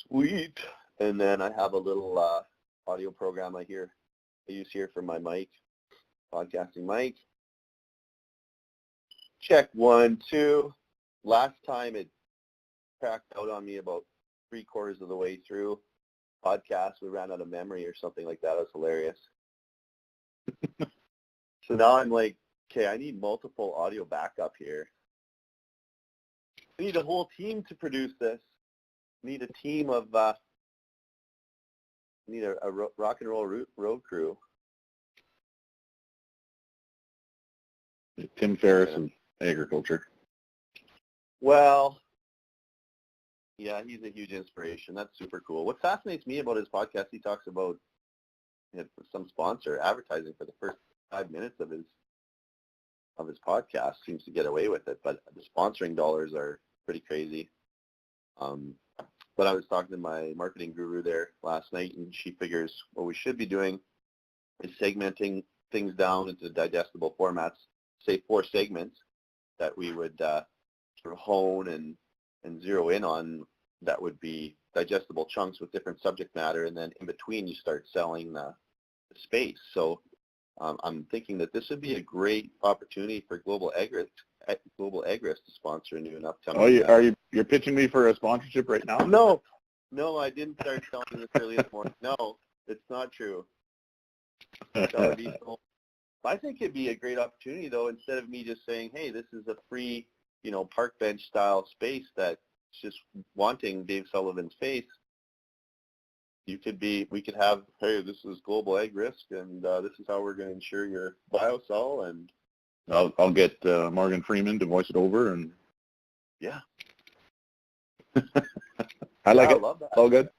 Sweet. And then I have a little audio program I use here for my mic, podcasting mic. Check 1, 2. Last time it cracked out on me about 3/4 of the way through podcast. We ran out of memory or something like that. It was hilarious. So now I'm like, okay, I need multiple audio backup here. I need a whole team to produce this. I need a team of, need a rock and roll road crew. Tim Ferriss and agriculture. Well, yeah, he's a huge inspiration. That's super cool. What fascinates me about his podcast, he talks about some sponsor advertising for the first 5 minutes of his podcast. Seems to get away with it, but the sponsoring dollars are pretty crazy. But I was talking to my marketing guru there last night, and she figures what we should be doing is segmenting things down into digestible formats, say 4 segments that we would sort of hone and zero in on. That would be digestible chunks with different subject matter, and then in between you start selling the space. So I'm thinking that this would be a great opportunity for Global Agris to sponsor a new and upcoming. Oh, you're pitching me for a sponsorship right now? No, I didn't start selling this early this morning. No, it's not true. I think it'd be a great opportunity, though, instead of me just saying, hey, this is a free, park bench style space that's just wanting Dave Sullivan's face. We could have, hey, this is Global Ag Risk, and this is how we're going to ensure your biocell, and I'll get Morgan Freeman to voice it over, and yeah. I like it. I love that. All good.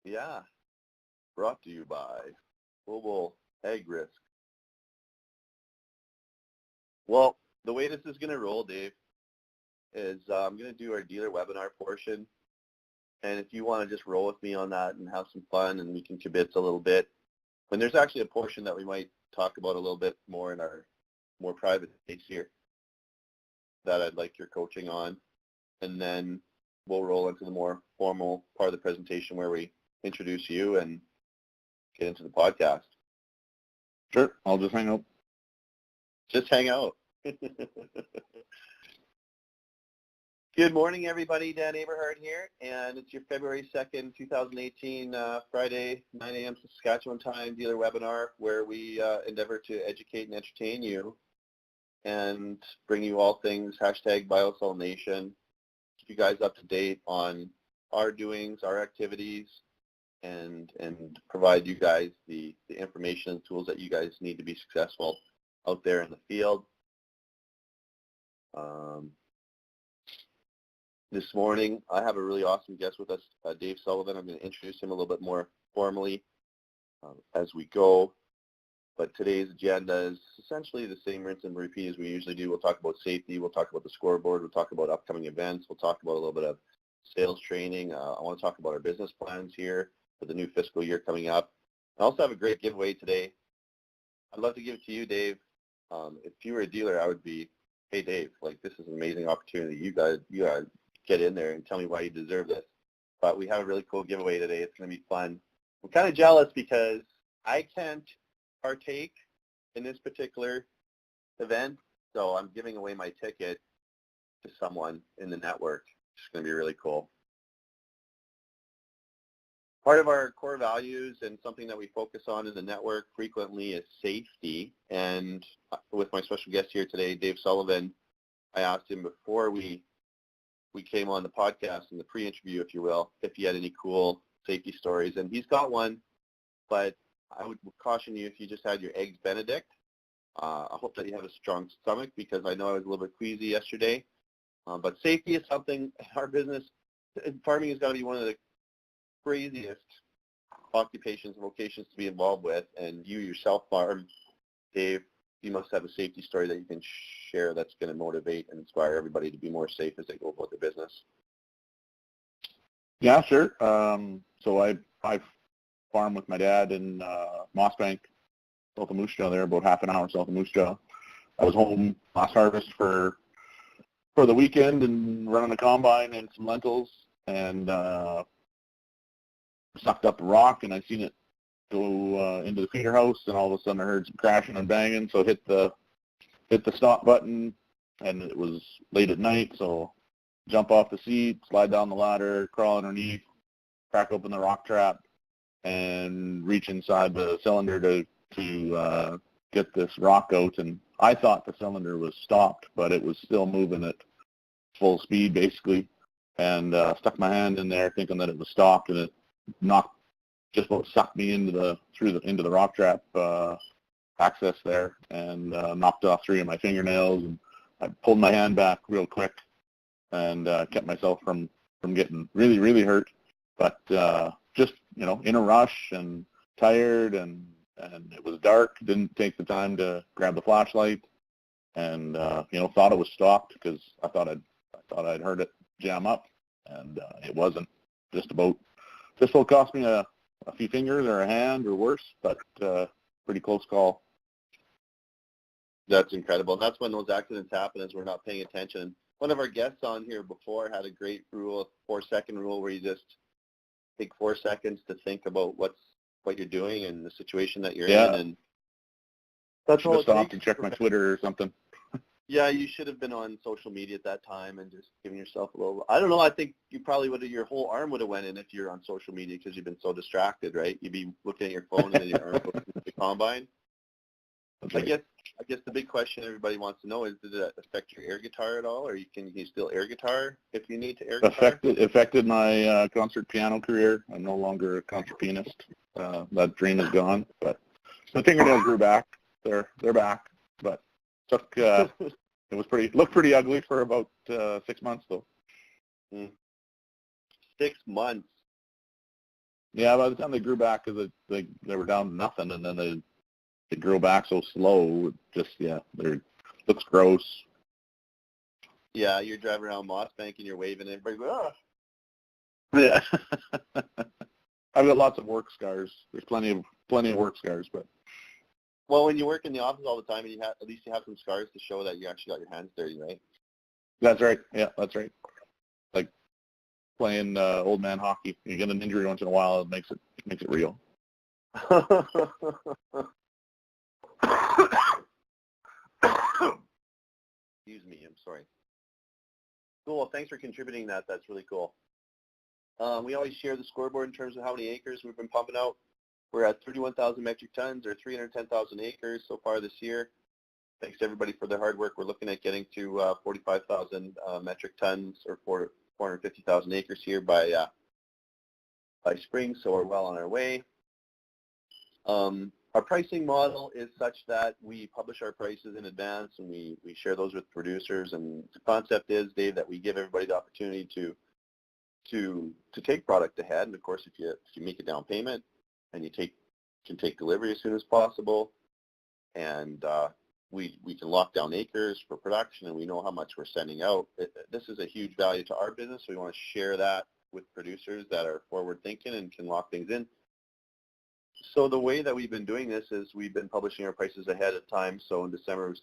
Yeah. Brought to you by Global Ag Risk. Well, the way this is going to roll, Dave, is I'm going to do our dealer webinar portion. And if you want to just roll with me on that and have some fun, and we can kibitz a little bit. And there's actually a portion that we might talk about a little bit more in our more private space here that I'd like your coaching on. And then we'll roll into the more formal part of the presentation where we introduce you and get into the podcast. Sure. I'll just hang out. Just hang out. Good morning, everybody. Dan Aberhart here, and it's your February 2nd, 2018, Friday, 9 a.m. Saskatchewan time dealer webinar, where we endeavor to educate and entertain you and bring you all things #BioCell Nation, keep you guys up to date on our doings, our activities, and provide you guys the information and tools that you guys need to be successful out there in the field. This morning, I have a really awesome guest with us, Dave Sullivan. I'm going to introduce him a little bit more formally as we go. But today's agenda is essentially the same rinse and repeat as we usually do. We'll talk about safety. We'll talk about the scoreboard. We'll talk about upcoming events. We'll talk about a little bit of sales training. I want to talk about our business plans here for the new fiscal year coming up. I also have a great giveaway today. I'd love to give it to you, Dave. If you were a dealer, I would be, hey, Dave, this is an amazing opportunity. You guys get in there and tell me why you deserve this. But we have a really cool giveaway today. It's going to be fun. I'm kind of jealous because I can't partake in this particular event, so I'm giving away my ticket to someone in the network. It's going to be really cool. Part of our core values and something that we focus on in the network frequently is safety. And with my special guest here today, Dave Sullivan, I asked him before we came on the podcast in the pre-interview, if you will, if he had any cool safety stories. And he's got one, but I would caution you if you just had your Eggs Benedict. I hope that you have a strong stomach because I know I was a little bit queasy yesterday. But safety is something in our business. Farming has got to be one of the craziest occupations and vocations to be involved with. And you yourself, farm, Dave, you must have a safety story that you can share that's going to motivate and inspire everybody to be more safe as they go about their business. Yeah, sure. So I farm with my dad in Mossbank, south of Moose Jaw there, about half an hour south of Moose Jaw. I was home last harvest for the weekend and running the combine and some lentils. and sucked up a rock, and I seen it go into the feeder house, and all of a sudden I heard some crashing and banging, so hit the stop button, and it was late at night, so jump off the seat, slide down the ladder, crawl underneath, crack open the rock trap, and reach inside the cylinder to get this rock out. And I thought the cylinder was stopped, but it was still moving at full speed, basically, and stuck my hand in there thinking that it was stopped, and it just about sucked me into the rock trap access there, and knocked off 3 of my fingernails, and I pulled my hand back real quick and kept myself from getting really, really hurt. But just, in a rush and tired, and it was dark, didn't take the time to grab the flashlight, and thought it was stopped because I thought I'd heard it jam up, and it wasn't. Just about cost me a few fingers or a hand or worse, but pretty close call. That's incredible. And that's when those accidents happen, is we're not paying attention. One of our guests on here before had a great rule, 4-second rule, where you just take 4 seconds to think about what you're doing and the situation that you're in. And that's all. Stop and check my Twitter or something. Yeah, you should have been on social media at that time and just giving yourself a little. I don't know. I think you probably your whole arm would have went in if you're on social media because you've been so distracted, right? You'd be looking at your phone and then your arm goes into the combine. Right. I guess the big question everybody wants to know is, did it affect your air guitar at all, or can you still air guitar if you need to air guitar? Affected my concert piano career. I'm no longer a concert pianist. That dream is gone. But the fingernails grew back. They're back. But took it looked pretty ugly for about 6 months though. 6 months. Yeah, by the time they grew back, because they were down to nothing, and then they grew back so slow. They looks gross. Yeah, you're driving around Mossbank and you're waving, and everybody goes, oh. Yeah. I've got lots of work scars. There's plenty of work scars, but. Well, when you work in the office all the time, and at least you have some scars to show that you actually got your hands dirty, right? That's right. Yeah, that's right. Like playing old man hockey. You get an injury once in a while, it makes it real. Excuse me, I'm sorry. Cool. Well, thanks for contributing that. That's really cool. We always share the scoreboard in terms of how many acres we've been pumping out. We're at 31,000 metric tons, or 310,000 acres so far this year. Thanks to everybody for their hard work. We're looking at getting to 45,000 metric tons, or 450,000 acres here by spring, so we're well on our way. Our pricing model is such that we publish our prices in advance, and we share those with producers. And the concept is, Dave, that we give everybody the opportunity to take product ahead. And of course, if you make a down payment and you can take delivery as soon as possible, and we can lock down acres for production, and we know how much we're sending out. This is a huge value to our business, so we want to share that with producers that are forward thinking and can lock things in. So the way that we've been doing this is we've been publishing our prices ahead of time. So in December it was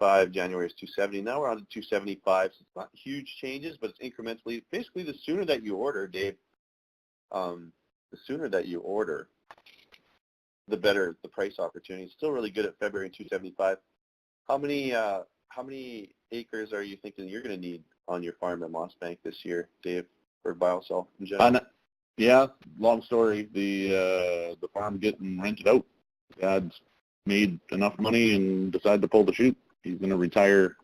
$265, January is $270. Now we're on to $275. So it's not huge changes, but it's incrementally. Basically, the sooner that you order, Dave, the sooner that you order, the better the price opportunity. It's still really good at February $275. How many acres are you thinking you're going to need on your farm at Mossbank this year, Dave, for biocell in general? Yeah, long story. The farm getting rented out. Dad's made enough money and decided to pull the chute. He's going to retire,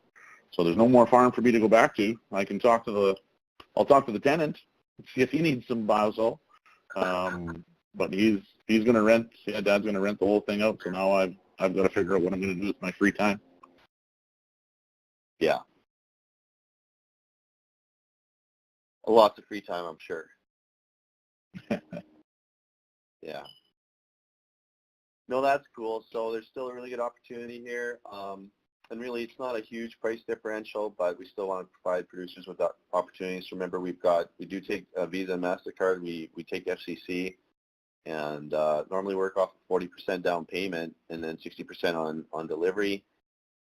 so there's no more farm for me to go back to. I'll talk to the tenant, see if he needs some biosol. But he's going to rent. Yeah, Dad's going to rent the whole thing out. So now I've got to figure out what I'm going to do with my free time. Yeah, lots of free time, I'm sure. Yeah. No, that's cool. So there's still a really good opportunity here. And really, it's not a huge price differential, but we still want to provide producers with opportunities. Remember, we do take Visa and MasterCard. We take FCC, and normally work off a 40% down payment and then 60% on delivery.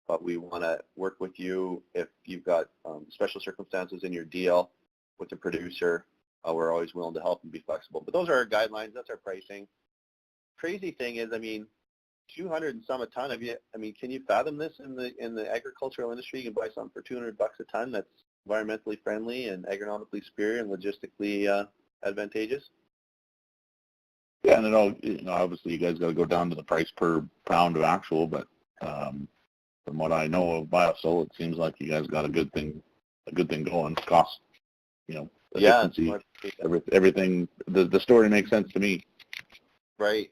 But we want to work with you if you've got special circumstances in your deal with the producer. we're always willing to help and be flexible. But those are our guidelines. That's our pricing. Crazy thing is, I mean, 200 and some a ton. Can you fathom this in the agricultural industry? You can buy something for $200 a ton that's environmentally friendly and agronomically superior and logistically advantageous. Yeah, and it all, obviously you guys got to go down to the price per pound of actual, but from what I know of Biosol, it seems like you guys got a good thing going. Cost, efficiency, everything. The story makes sense to me. Right.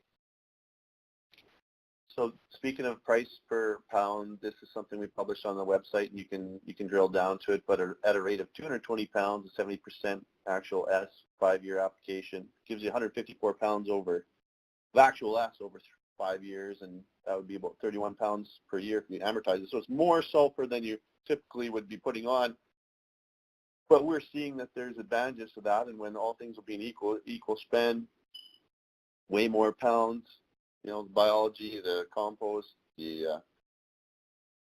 So speaking of price per pound, this is something we published on the website, and you can drill down to it. But at a rate of 220 pounds, a 70% actual S 5-year application gives you 154 pounds of actual S over 5 years, and that would be about 31 pounds per year if you amortize it. So it's more sulfur than you typically would be putting on. But we're seeing that there's advantages to that, and when all things will be equal spend, way more pounds. The biology, the compost, the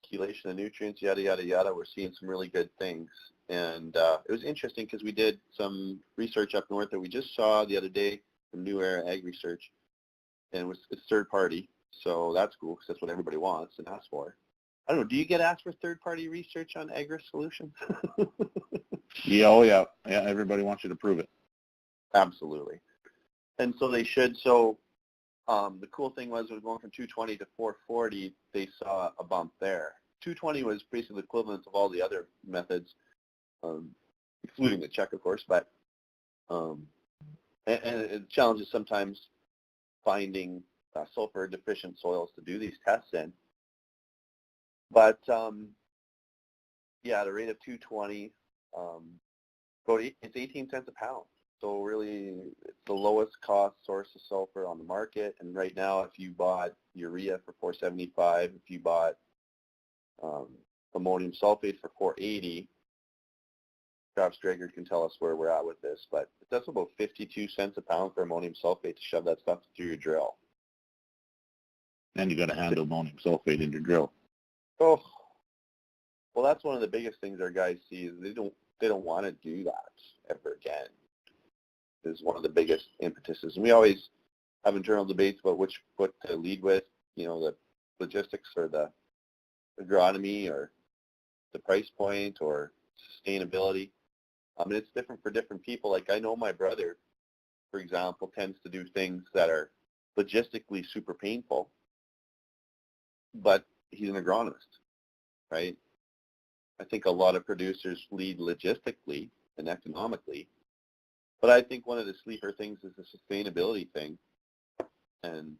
chelation of nutrients, yada, yada, yada. We're seeing some really good things. And it was interesting because we did some research up north that we just saw the other day from New Era Ag Research. And it's third party. So that's cool because that's what everybody wants and asks for. I don't know. Do you get asked for third-party research on agri-solutions? Yeah, oh yeah. Yeah, everybody wants you to prove it. Absolutely. And so they should. So the cool thing was when going from 220 to 440, they saw a bump there. 220 was basically the equivalent of all the other methods, including the check, of course. But and the challenge is sometimes finding sulfur-deficient soils to do these tests in. But at a rate of 220, it's 18 cents a pound. So really, it's the lowest cost source of sulfur on the market. And right now, if you bought urea for $4.75, if you bought ammonium sulfate for $4.80, Travis Drager can tell us where we're at with this, but that's about 52 cents a pound for ammonium sulfate to shove that stuff through your drill. And you got to handle ammonium sulfate in your drill. Oh, well, that's one of the biggest things our guys see is they don't want to do that ever again. Is one of the biggest impetuses. And we always have internal debates about which foot to lead with, the logistics or the agronomy or the price point or sustainability. It's different for different people. Like I know my brother, for example, tends to do things that are logistically super painful, but he's an agronomist, right? I think a lot of producers lead logistically and economically, but I think one of the sleeper things is the sustainability thing, and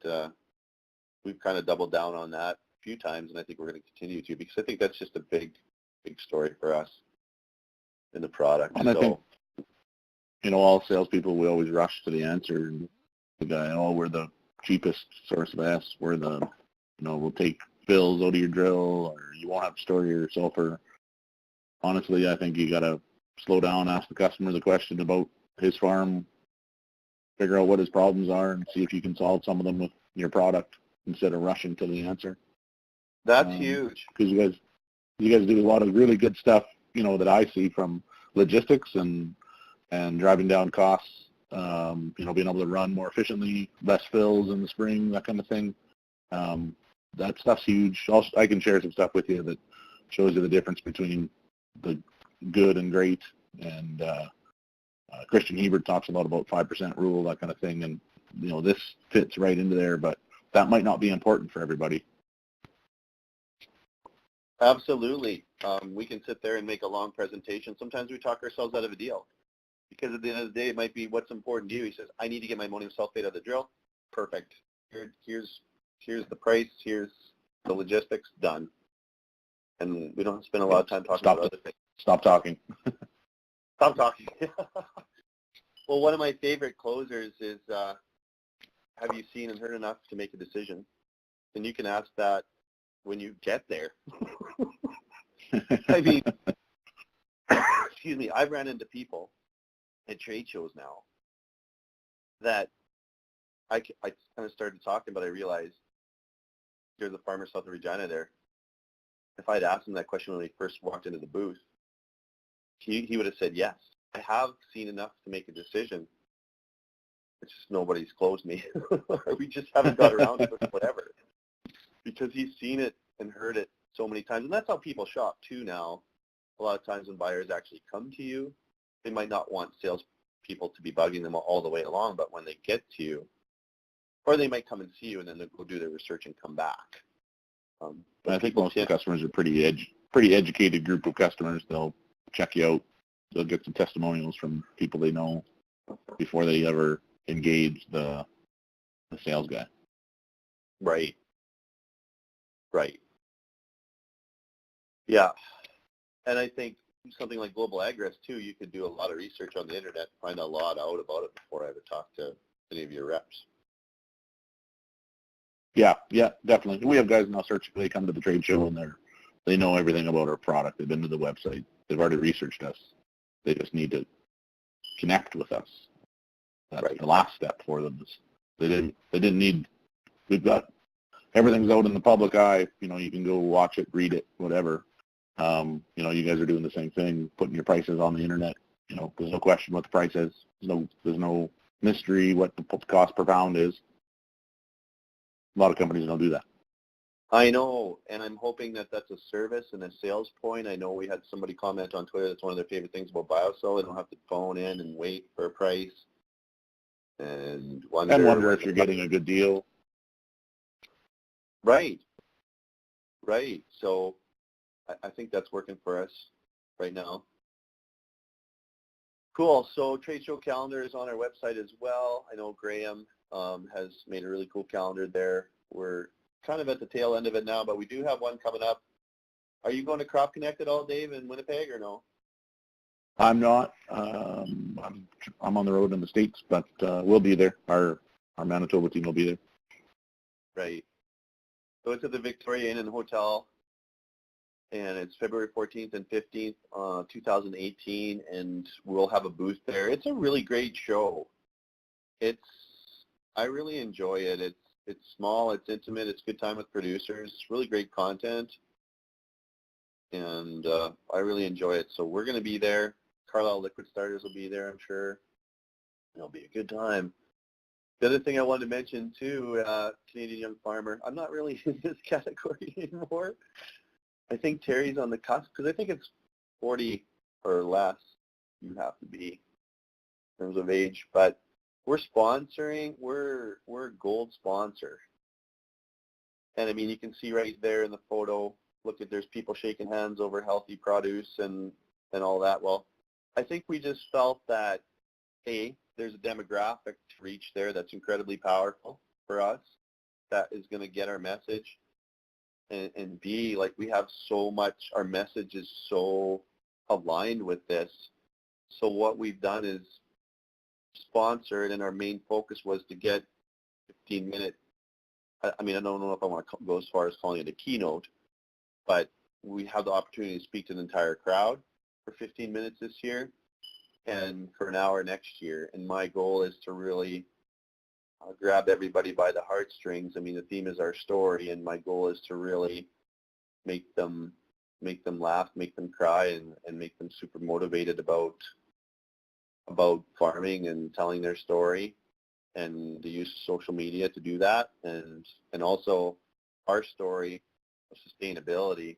we've kind of doubled down on that a few times, and I think we're going to continue to because I think that's just a big story for us in the product. And I think, all salespeople, we always rush to the answer. And the guy, we're the cheapest source of S. We're the, we'll take fills out of your drill, or you won't have to store your sulfur. Honestly, I think you got to slow down, ask the customer the question about his farm, figure out what his problems are, and see if you can solve some of them with your product instead of rushing to the answer. That's huge. Because you guys do a lot of really good stuff, that I see from logistics and driving down costs, being able to run more efficiently, less fills in the spring, that kind of thing. That stuff's huge. I can share some stuff with you that shows you the difference between the good and great. And Christian Hebert talks a lot about 5% rule, that kind of thing. And, this fits right into there, but that might not be important for everybody. Absolutely. We can sit there and make a long presentation. Sometimes we talk ourselves out of a deal because at the end of the day, it might be what's important to you. He says, I need to get my ammonium sulfate out of the drill. Perfect. Here's the price. Here's the logistics. Done. And we don't spend a lot of time talking about other things. Stop talking. Stop talking. Well, one of my favorite closers is, have you seen and heard enough to make a decision? And you can ask that when you get there. I mean, excuse me, I've ran into people at trade shows now that I kind of started talking, but I realized there's a farmer south of Regina there. If I'd asked him that question when he first walked into the booth, he would have said yes. I have seen enough to make a decision. It's just nobody's closed me. We just haven't got around to it, whatever. Because he's seen it and heard it so many times. And that's how people shop too now. A lot of times when buyers actually come to you, they might not want salespeople to be bugging them all the way along, but when they get to you, or they might come and see you and then they'll go do their research and come back. I think most of the customers are pretty educated group of customers. They'll check you out. They'll get some testimonials from people they know before they ever engage the sales guy. Right. Yeah. And I think something like Global Agris too, you could do a lot of research on the internet, find a lot out about it before I ever talk to any of your reps. Yeah, definitely. We have guys now searching. They come to the trade show and they know everything about our product. They've been to the website. They've already researched us. They just need to connect with us. That's right. The last step for them. They didn't need. We've got everything's out in the public eye. You know, you can go watch it, read it, whatever. You know, you guys are doing the same thing, putting your prices on the internet. You know, there's no question what the price is. There's no mystery what the cost per pound is. A lot of companies don't do that. I know, and I'm hoping that that's a service and a sales point. I know we had somebody comment on Twitter that's one of their favorite things about BioCell. They don't have to phone in and wait for a price and wonder if you're getting a good deal. Right. So I think that's working for us right now. Cool. So trade show calendar is on our website as well. I know Graham has made a really cool calendar there. We're kind of at the tail end of it now, but we do have one coming up. Are you going to Crop Connect at all, Dave, in Winnipeg, or no? I'm not. I'm on the road in the States, but we'll be there. Our Manitoba team will be there. Right. So it's at the Victoria Inn and Hotel, and it's February 14th and 15th, 2018, and we'll have a booth there. It's a really great show. I really enjoy it. It's small, it's intimate, it's good time with producers, it's really great content, and I really enjoy it. So we're going to be there. Carlisle Liquid Starters will be there, I'm sure. It'll be a good time. The other thing I wanted to mention, too, Canadian Young Farmer, I'm not really in this category anymore. I think Terry's on the cusp, because I think it's 40 or less you have to be in terms of age, but we're sponsoring, we're a gold sponsor. And I mean, you can see right there in the photo, look at, there's people shaking hands over healthy produce and all that. Well, I think we just felt that, A, there's a demographic to reach there that's incredibly powerful for us that is going to get our message. And B, like, we have so much, our message is so aligned with this. So what we've done is sponsored, and our main focus was to get 15-minute, I mean, I don't know if I want to go as far as calling it a keynote, but we have the opportunity to speak to the entire crowd for 15 minutes this year and for an hour next year. And my goal is to really grab everybody by the heartstrings. I mean, the theme is our story, and my goal is to really make them laugh, make them cry, and make them super motivated about farming and telling their story, and the use of social media to do that, and also our story of sustainability.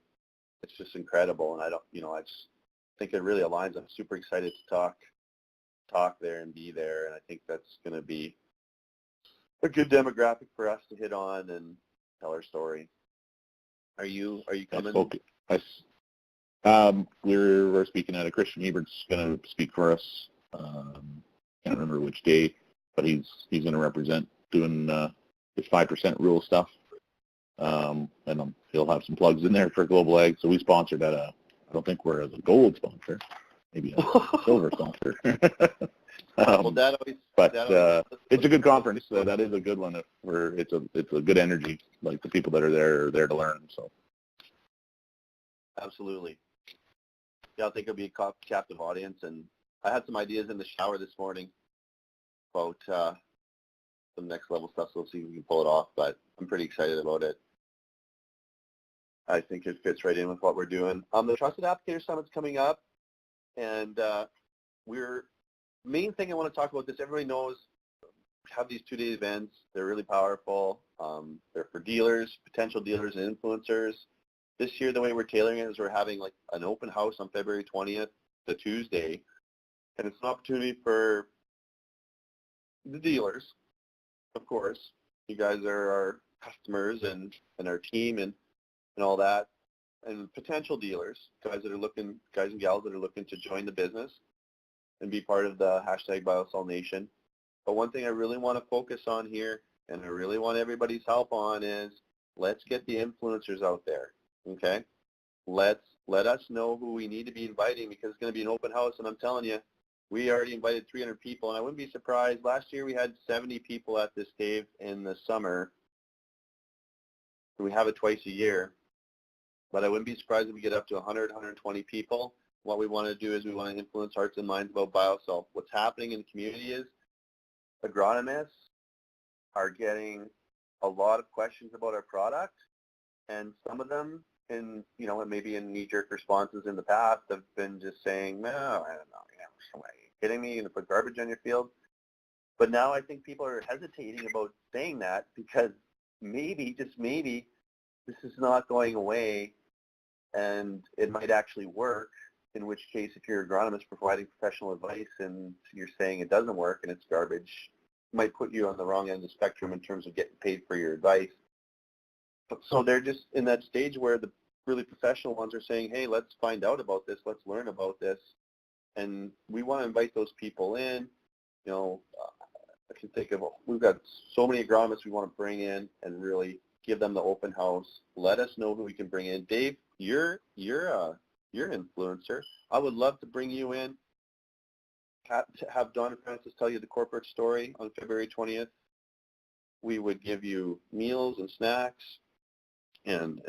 It's just incredible, and I just think it really aligns. I'm super excited to talk there and be there, and I think that's going to be a good demographic for us to hit on and tell our story. Are you coming? Okay. We're speaking at a Christian Hebert's going to speak for us. Can't remember which day, but he's going to represent doing his 5% rule stuff. And he'll have some plugs in there for Global Ag. So we sponsored at I don't think we're a gold sponsor, maybe a silver sponsor. It's a good conference. That is a good one. It's a good energy. Like, the people that are there to learn. So absolutely, yeah, I think it'll be a captive audience. And I had some ideas in the shower this morning about some next level stuff. So we'll see if we can pull it off. But I'm pretty excited about it. I think it fits right in with what we're doing. The Trusted Applicator Summit's coming up, and main thing I want to talk about this, everybody knows, have these 2-day events. They're really powerful. They're for dealers, potential dealers, and influencers. This year, the way we're tailoring it is we're having like an open house on February 20th, the Tuesday, and it's an opportunity for the dealers, of course. You guys are our customers and our team and all that, and potential dealers, guys and gals that are looking to join the business and be part of the hashtag BioSol Nation. But one thing I really want to focus on here, and I really want everybody's help on, is let's get the influencers out there, okay? Let us know who we need to be inviting, because it's going to be an open house, and I'm telling you, we already invited 300 people, and I wouldn't be surprised. Last year we had 70 people at this, Dave, in the summer. We have it twice a year, but I wouldn't be surprised if we get up to 100, 120 people. What we want to do is we want to influence hearts and minds about BioSol. What's happening in the community is agronomists are getting a lot of questions about our product, and some of them, and maybe in knee-jerk responses in the past, have been just saying, no, I don't know, are you kidding me? You're going to put garbage on your field? But now I think people are hesitating about saying that, because maybe, just maybe, this is not going away, and it might actually work, in which case if you're an agronomist providing professional advice and you're saying it doesn't work and it's garbage, it might put you on the wrong end of the spectrum in terms of getting paid for your advice. So they're just in that stage where the really professional ones are saying, hey, let's find out about this, let's learn about this, and we want to invite those people in. I can think of, we've got so many agronomists we want to bring in and really give them the open house. Let us know who we can bring in. Dave, you're an influencer. I would love to bring you in, have Don and Francis tell you the corporate story on February 20th. We would give you meals and snacks and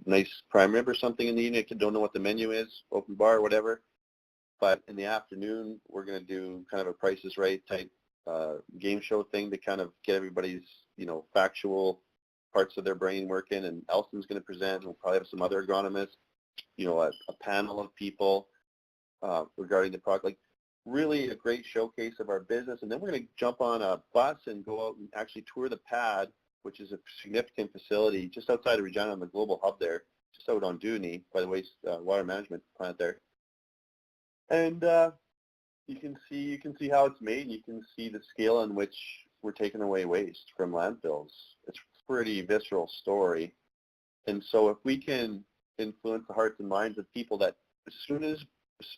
nice prime rib or something in the evening. I don't know what the menu is, open bar, whatever. But in the afternoon, we're going to do kind of a Price is Right type game show thing to kind of get everybody's, factual parts of their brain working. And Elston's going to present. We'll probably have some other agronomists, a panel of people regarding the product. Like, really a great showcase of our business. And then we're going to jump on a bus and go out and actually tour the pad, which is a significant facility just outside of Regina on the global hub there, just out on Dooney by the waste water management plant there. And you can see how it's made. You can see the scale in which we're taking away waste from landfills. It's a pretty visceral story. And so if we can influence the hearts and minds of people that, as soon as,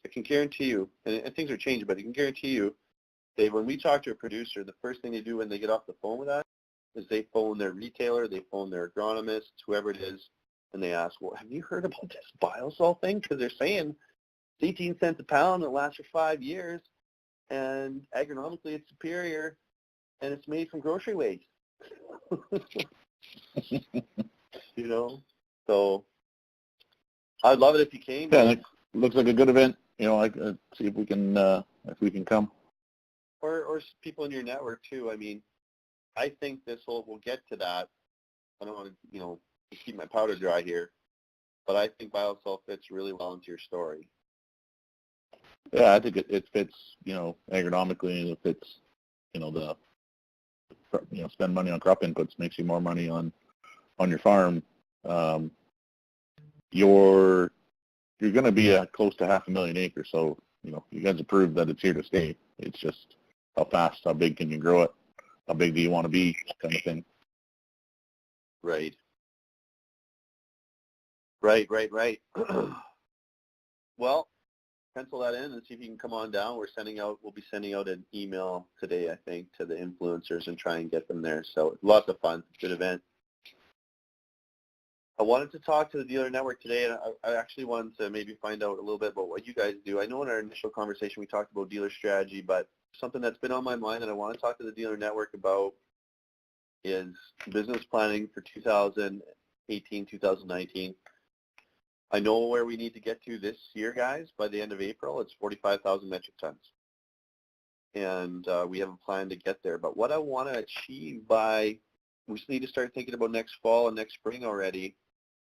I can guarantee you, and things are changing, but I can guarantee you, Dave, when we talk to a producer, the first thing they do when they get off the phone with us is they phone their retailer, they phone their agronomist, whoever it is, and they ask, well, have you heard about this BioSol thing? Because they're saying it's 18 cents a pound, it lasts for 5 years, and agronomically it's superior, and it's made from grocery waste. So I'd love it if you came. Yeah, it looks like a good event. I see if we can come. Or people in your network too. I mean, I think we'll get to that. I don't want to, keep my powder dry here, but I think BioSol fits really well into your story. Yeah, I think it fits, agronomically, and it fits, spend money on crop inputs makes you more money on your farm. You're going to be at close to 500,000 acres, so you guys have proved that it's here to stay. It's just how fast, how big can you grow it, how big do you want to be, kind of thing. Right. Well, pencil that in and see if you can come on down. We'll be sending out an email today, I think, to the influencers and try and get them there. So lots of fun, good event. I wanted to talk to the dealer network today, and I actually wanted to maybe find out a little bit about what you guys do. I know in our initial conversation we talked about dealer strategy, but something that's been on my mind that I want to talk to the dealer network about is business planning for 2018, 2019. I know where we need to get to this year, guys. By the end of April, it's 45,000 metric tons. And we have a plan to get there. But what I want to achieve we just need to start thinking about next fall and next spring already.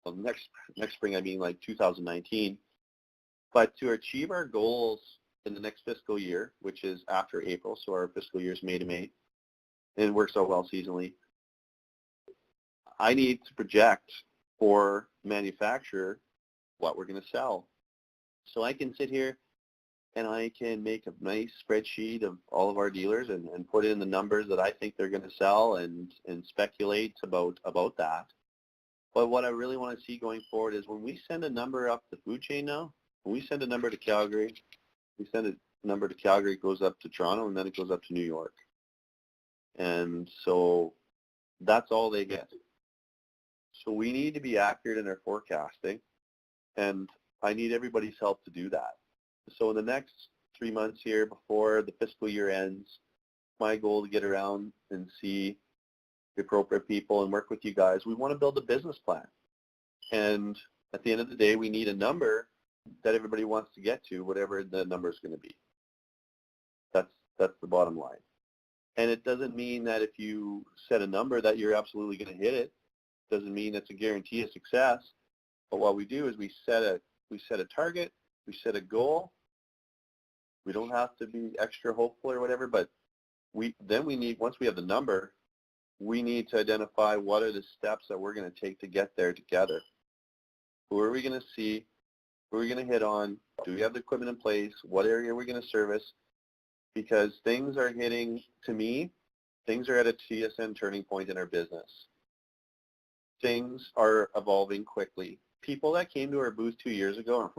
Well, next spring, I mean like 2019. But to achieve our goals in the next fiscal year, which is after April, so our fiscal year is May to May, and it works out well seasonally, I need to project for manufacturer what we're going to sell. So I can sit here and I can make a nice spreadsheet of all of our dealers and put in the numbers that I think they're going to sell and speculate about that. But what I really want to see going forward is when we send a number up the food chain now, when we send a number to Calgary, we send a number to Calgary, it goes up to Toronto, and then it goes up to New York. And so that's all they get. So we need to be accurate in our forecasting, and I need everybody's help to do that. So in the next 3 months here before the fiscal year ends, my goal to get around and see the appropriate people and work with you guys. We want to build a business plan. And at the end of the day, we need a number that everybody wants to get to, whatever the number is going to be. That's the bottom line. And it doesn't mean that if you set a number that you're absolutely going to hit it. It doesn't mean it's a guarantee of success. But what we do is we set a target, we set a goal. We don't have to be extra hopeful or whatever, but once we have the number, we need to identify what are the steps that we're going to take to get there together. Who are we going to see? Who are we going to hit on? Do we have the equipment in place? What area are we going to service? Because things are hitting, to me, things are at a TSN turning point in our business. Things are evolving quickly. People that came to our booth 2 years ago,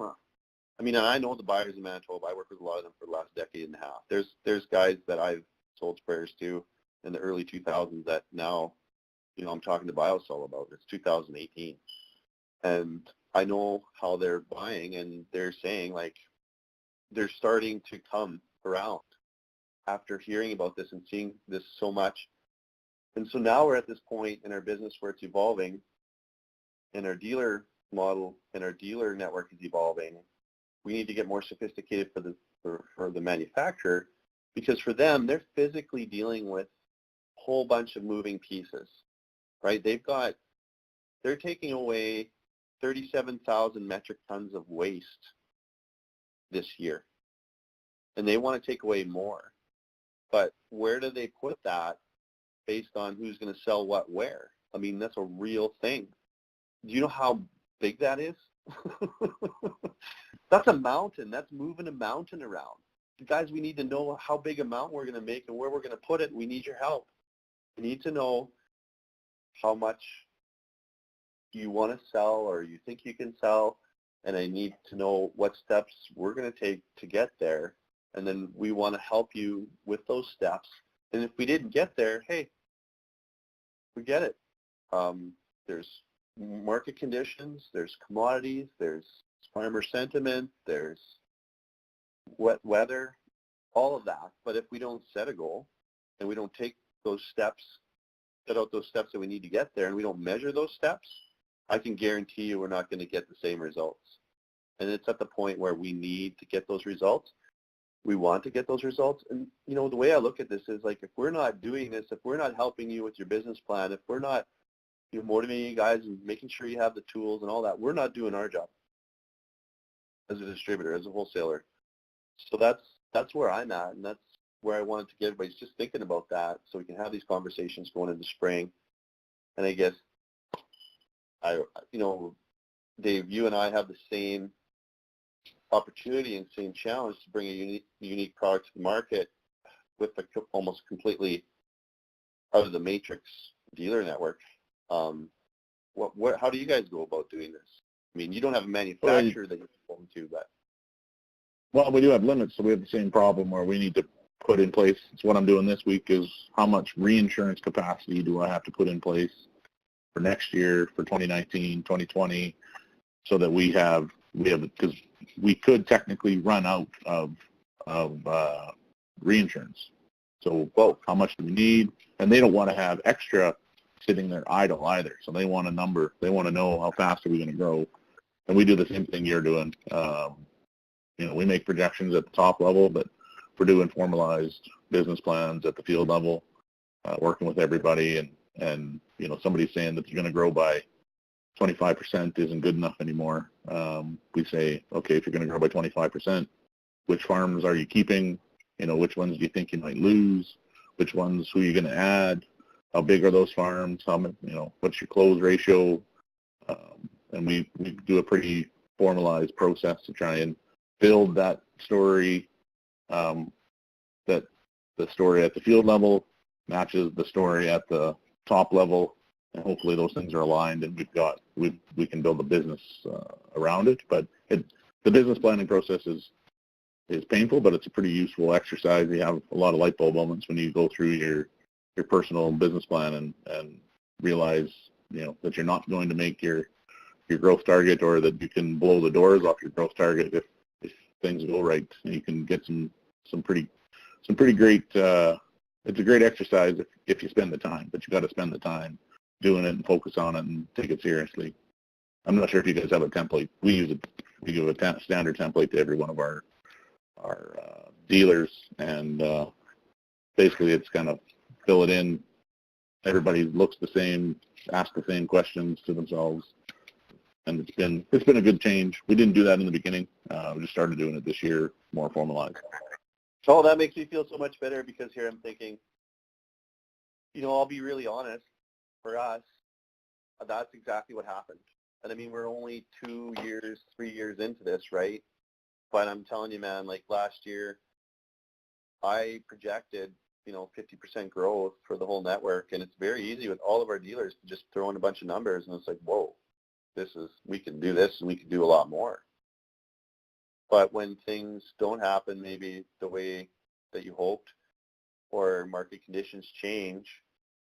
I mean, I know the buyers in Manitoba. I work with a lot of them for the last decade and a half. There's guys that I've sold sprayers to in the early 2000s that now, I'm talking to BioSol about. It's 2018. And I know how they're buying, and they're saying, like, they're starting to come around after hearing about this and seeing this so much. And so now we're at this point in our business where it's evolving, and our dealer model and our dealer network is evolving. We need to get more sophisticated for the manufacturer, because for them, they're physically dealing with a whole bunch of moving pieces, right? They're taking away 37,000 metric tons of waste this year, and they want to take away more. But where do they put that based on who's going to sell what where? I mean, that's a real thing. Do you know how big that is? That's a mountain. That's moving a mountain around. Guys, we need to know how big a mountain we're going to make and where we're going to put it. We need your help. We need to know how much you want to sell or you think you can sell, and I need to know what steps we're going to take to get there, and then we want to help you with those steps. And if we didn't get there, hey, we get it. There's market conditions, there's commodities, there's farmer sentiment, there's wet weather, all of that. But if we don't set a goal and we don't take those steps, set out those steps that we need to get there, and we don't measure those steps, I can guarantee you we're not going to get the same results. And it's at the point where we need to get those results. We want to get those results. And, the way I look at this is, like, if we're not doing this, if we're not helping you with your business plan, if we're not motivating you guys and making sure you have the tools and all that, we're not doing our job as a distributor, as a wholesaler. So that's where I'm at, and that's where I wanted to get everybody just thinking about that, so we can have these conversations going into spring. And I guess, Dave, you and I have the same opportunity and same challenge to bring a unique product to the market with a almost completely out of the matrix dealer network. How do you guys go about doing this? I mean, you don't have a manufacturer that you're going to, but. Well, we do have limits, so we have the same problem where we need to put in place. It's what I'm doing this week is how much reinsurance capacity do I have to put in place for next year, for 2019, 2020, so that we have, because we could technically run out of reinsurance. So how much do we need? And they don't want to have extra sitting there idle either. So they want a number. They want to know how fast are we going to grow. And we do the same thing you're doing. We make projections at the top level, but we're doing formalized business plans at the field level, working with everybody. And somebody's saying that you're going to grow by 25% isn't good enough anymore. We say, okay, if you're going to grow by 25%, which farms are you keeping? Which ones do you think you might lose? Which ones, who are you going to add? How big are those farms? What's your close ratio? And we do a pretty formalized process to try and build that story, that the story at the field level matches the story at the top level, and hopefully those things are aligned, and we can build a business around it. But the business planning process is painful, but it's a pretty useful exercise. You have a lot of light bulb moments when you go through your personal business plan and realize that you're not going to make your growth target, or that you can blow the doors off your growth target if things go right. And you can get some pretty great. It's a great exercise if you spend the time, but you got to spend the time doing it and focus on it and take it seriously. I'm not sure if you guys have a template. We give a standard template to every one of our dealers, and basically it's kind of fill it in. Everybody looks the same, ask the same questions to themselves, and it's been a good change. We didn't do that in the beginning. We just started doing it this year, more formalized. Oh, that makes me feel so much better, because here I'm thinking, I'll be really honest, for us, that's exactly what happened. And I mean, we're only 3 years into this, right? But I'm telling you, man, like last year, I projected, 50% growth for the whole network, and it's very easy with all of our dealers to just throw in a bunch of numbers, and it's like, whoa, we can do this, and we can do a lot more. But when things don't happen maybe the way that you hoped, or market conditions change,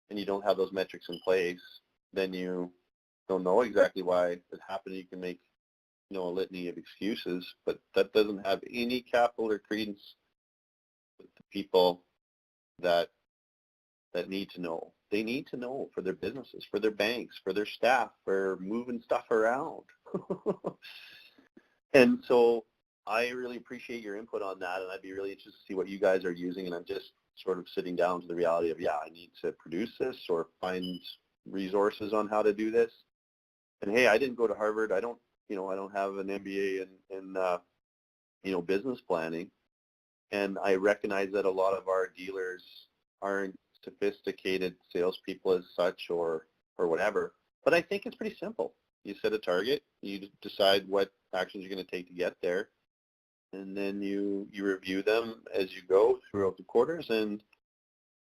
and you don't have those metrics in place, then you don't know exactly why it happened. You can make, a litany of excuses, but that doesn't have any capital or credence with the people that need to know. They need to know for their businesses, for their banks, for their staff, for moving stuff around. And so I really appreciate your input on that, and I'd be really interested to see what you guys are using. And I'm just sort of sitting down to the reality of, I need to produce this or find resources on how to do this. And hey, I didn't go to Harvard. I don't have an MBA in business planning. And I recognize that a lot of our dealers aren't sophisticated salespeople as such, or whatever. But I think it's pretty simple. You set a target, you decide what actions you're going to take to get there, and then you review them as you go throughout the quarters. And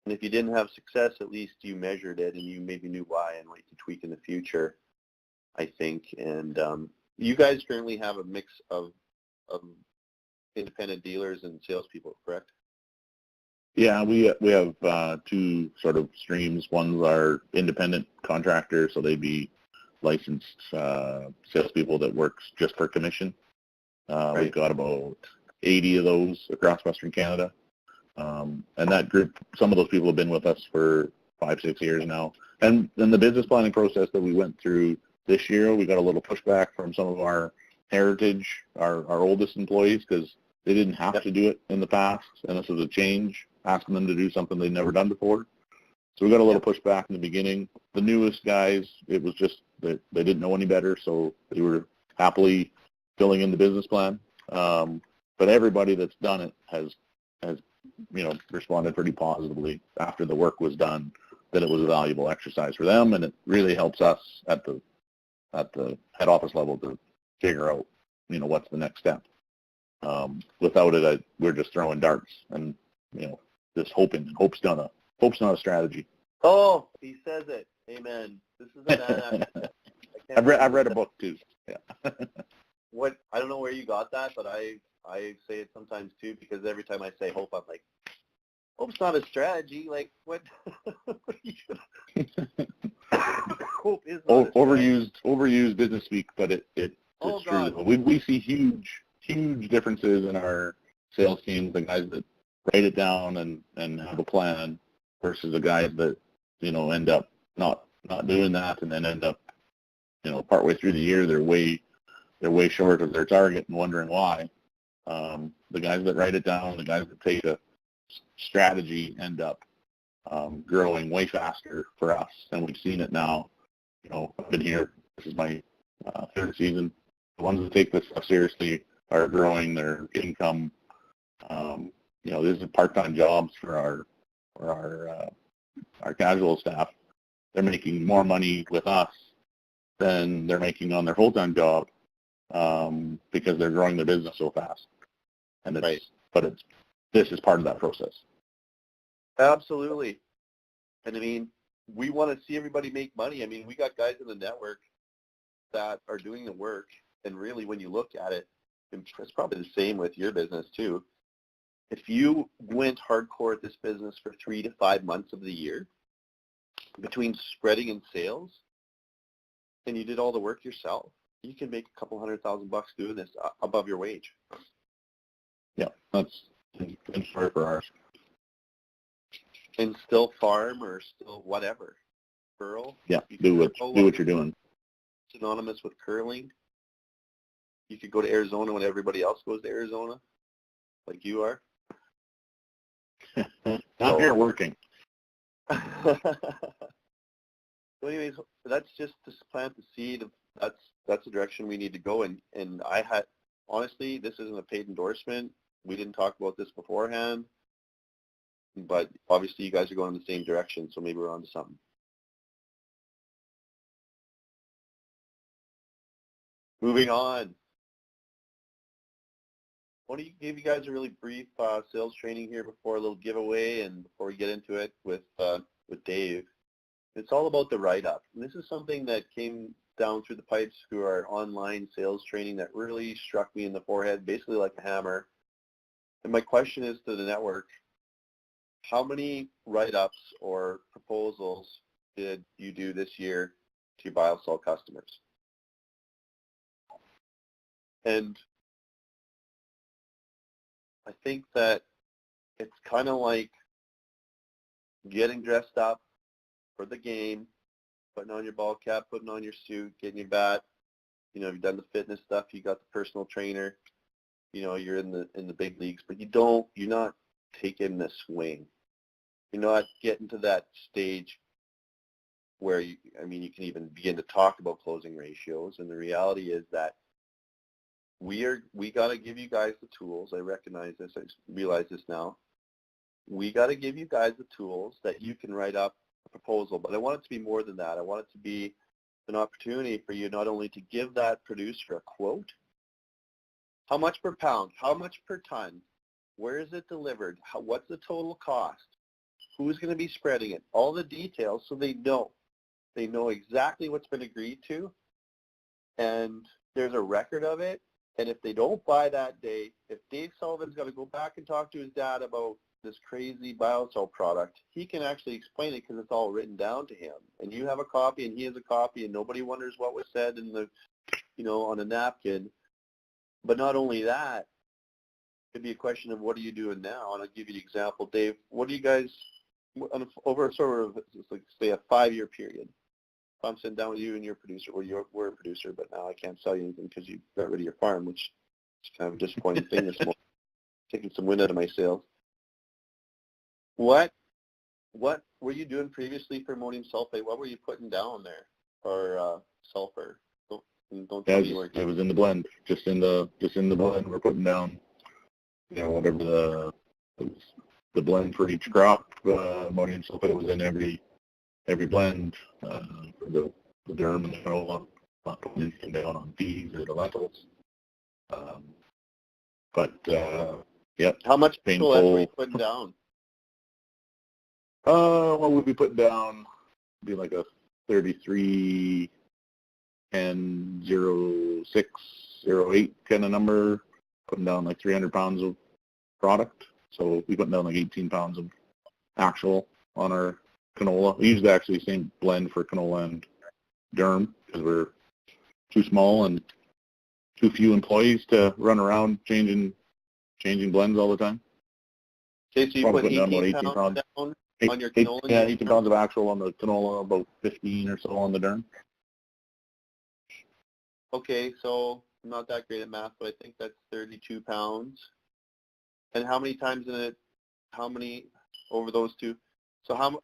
if you didn't have success, at least you measured it and you maybe knew why and what you could tweak in the future, I think. And you guys currently have a mix of independent dealers and salespeople, correct? Yeah, we have two sort of streams. One's our independent contractors, so they'd be licensed salespeople that works just for commission. Right. We've got about 80 of those across Western Canada. And that group, some of those people have been with us for 5-6 years now. And then the business planning process that we went through this year, we got a little pushback from some of our heritage, our oldest employees, because they didn't have to do it in the past, and this was a change, asking them to do something they'd never done before. So we got a little pushback in the beginning. The newest guys, it was just that they didn't know any better, so they were happily filling in the business plan. But everybody that's done it has responded pretty positively after the work was done, that it was a valuable exercise for them, and it really helps us at the head office level to figure out what's the next step. Without it, we're just throwing darts and just hoping. Hope's not a strategy. Oh, he says it. Amen. This is an I've read a book too. Yeah. What, I don't know where you got that, but I say it sometimes too, because every time I say hope, I'm like, hope's not a strategy. Like, what? Hope is not overused business speak, but it's true. We see huge differences in our sales teams, the guys that write it down and have a plan, versus the guys that end up not doing that, and then end up partway through the year they're way short of their target and wondering why. The guys that write it down, the guys that take a strategy, end up growing way faster for us, and we've seen it now. I've been here this is my third season. The ones that take this stuff seriously are growing their income. This is part-time jobs for our casual staff. They're making more money with us than they're making on their full-time job because they're growing their business so fast. And this is part of that process. Absolutely. And I mean, we want to see everybody make money. I mean, we got guys in the network that are doing the work. And really, when you look at it, it's probably the same with your business too. If you went hardcore at this business for 3 to 5 months of the year, between spreading and sales, and you did all the work yourself, you can make a couple $100,000 doing this above your wage. Yeah, that's fair for ours. And still farm or still whatever. Curl. Yeah, do what you're doing. Synonymous with curling. You could go to Arizona when everybody else goes to Arizona, like you are. Not here working. So anyways, that's just to plant the seed of that's the direction we need to go. And I had, honestly, this isn't a paid endorsement. We didn't talk about this beforehand, but obviously you guys are going in the same direction, so maybe we're on to something. Moving on. I want to give you guys a really brief sales training here before a little giveaway and before we get into it with Dave. It's all about the write-up. And this is something that came down through the pipes through our online sales training that really struck me in the forehead, basically like a hammer. And my question is to the network, how many write-ups or proposals did you do this year to your buy or sell customers? And I think that it's kind of like getting dressed up for the game, putting on your ball cap, putting on your suit, getting your bat. You've done the fitness stuff. You got the personal trainer. You're in the big leagues, but you're not taking the swing. You're not getting to that stage where you can even begin to talk about closing ratios. And the reality is that we got to give you guys the tools. I recognize this. I realize this now. We got to give you guys the tools that you can write up a proposal. But I want it to be more than that. I want it to be an opportunity for you not only to give that producer a quote, how much per pound, how much per ton, where is it delivered, what's the total cost, who's going to be spreading it, all the details so they know. They know exactly what's been agreed to, and there's a record of it. And if they don't buy that day, if Dave Sullivan's got to go back and talk to his dad about this crazy BioCell product, he can actually explain it because it's all written down to him. And you have a copy and he has a copy and nobody wonders what was said in the, on a napkin. But not only that, it could be a question of what are you doing now? And I'll give you an example. Dave, what do you guys, over sort of, like, say, a 5-year period, if I'm sitting down with you and your producer, we're a producer, but now I can't sell you anything because you got rid of your farm, which is kind of a disappointing thing this morning, taking some wind out of my sails. What were you doing previously for ammonium sulfate? What were you putting down there for sulfur? Don't tell me where it was in the blend. Just in the blend, we're putting down, whatever the blend for each crop. Ammonium sulfate was in every blend for the durum and the canola. Not putting anything down on peas or the lentils. How much painful were you putting down? What would we put down? Be like a 33 and 0608 kind of number, putting down like 300 pounds of product. So we put down like 18 pounds of actual on our canola. We use actually the same blend for canola and durum because we're too small and too few employees to run around changing blends all the time. Okay, so you put 18 pounds down on your canola? Yeah, 18 pounds of actual on the canola, about 15 or so on the durum. Okay, so I'm not that great at math, but I think that's 32 pounds. And how many times in it, over those two? So how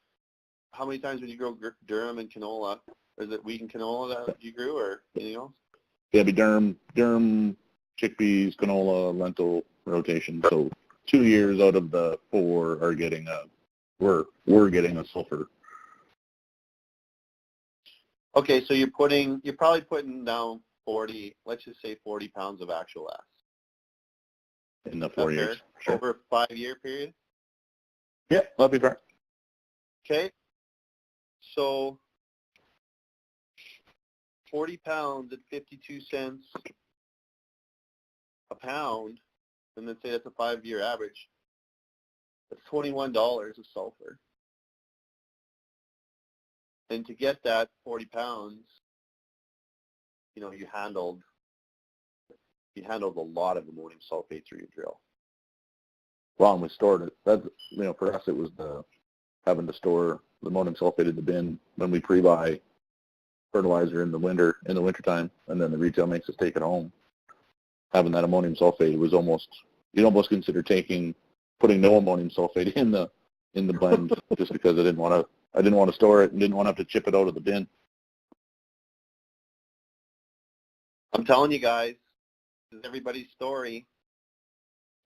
many times would you grow durum and canola Or is it wheat and canola that you grew, or anything else? Yeah, it'd be durum, chickpeas, canola, lentil rotation. So 2 years out of the 4 are getting we're getting a sulfur. Okay, so you're probably putting down 40, let's just say 40 pounds of actual S. In the 4 years. Sure. Over a 5-year period? Yeah, that'd be fair. Okay. So 40 pounds at 52 cents a pound, and then say that's a 5-year average, that's $21 of sulfur. And to get that 40 pounds, you handled a lot of ammonium sulfate through your drill. Well, and we stored it. That's, for us it was having to store the ammonium sulfate in the bin when we pre-buy fertilizer in the wintertime, and then the retail makes us take it home. Having that ammonium sulfate was you'd almost consider putting no ammonium sulfate in the blend just because I didn't want to store it and didn't want to have to chip it out of the bin. I'm telling you guys, this is everybody's story.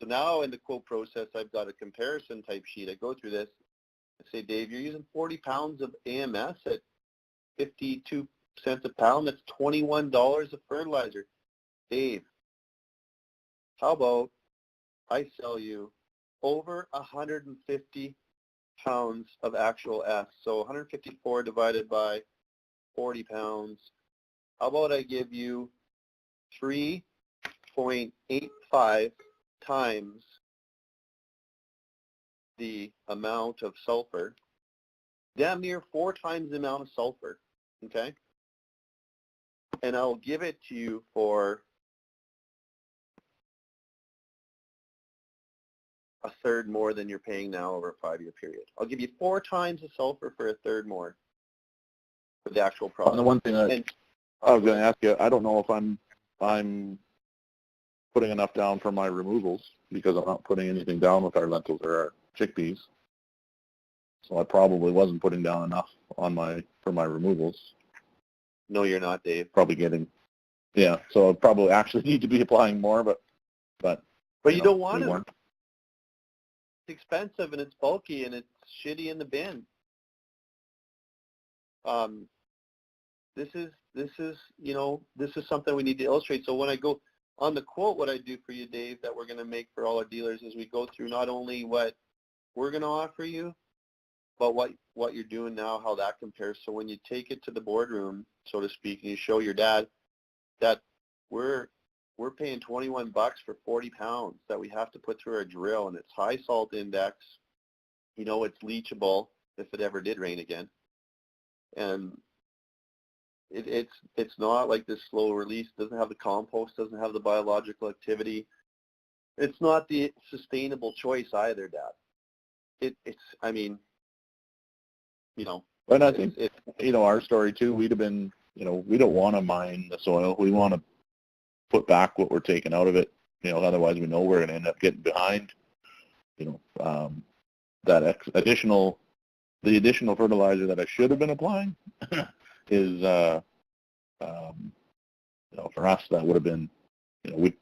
So now in the quote process, I've got a comparison type sheet. I go through this. I say, Dave, you're using 40 pounds of AMS at 52 cents a pound. That's $21 of fertilizer. Dave, how about I sell you over 150 pounds of actual S? So 154 divided by 40 pounds. How about I give you 3.85 times the amount of sulfur, damn near 4 times the amount of sulfur, okay? And I'll give it to you for a third more than you're paying now over a 5-year period. I'll give you 4 times the sulfur for a third more for the actual product. And the one thing I was going to ask you, I don't know if I'm putting enough down for my removals because I'm not putting anything down with our lentils or our chickpeas. So I probably wasn't putting down enough for my removals. No, you're not, Dave. Probably yeah. So I probably actually need to be applying more, but you don't want to. It's expensive and it's bulky and it's shitty in the bin. This is something we need to illustrate. So when I go on the quote, what I do for you, Dave, that we're going to make for all our dealers is we go through not only what we're going to offer you, but what you're doing now, how that compares. So when you take it to the boardroom, so to speak, and you show your dad that we're paying $21 for 40 pounds that we have to put through our drill, and it's high salt index. It's leachable if it ever did rain again, and it's not like this slow release. Doesn't have the compost, doesn't have the biological activity. It's not the sustainable choice either, Dad. And I think our story too. We'd have been, we don't want to mine the soil. We want to put back what we're taking out of it. Otherwise we know we're going to end up getting behind. That additional fertilizer that I should have been applying is, for us that would have been, we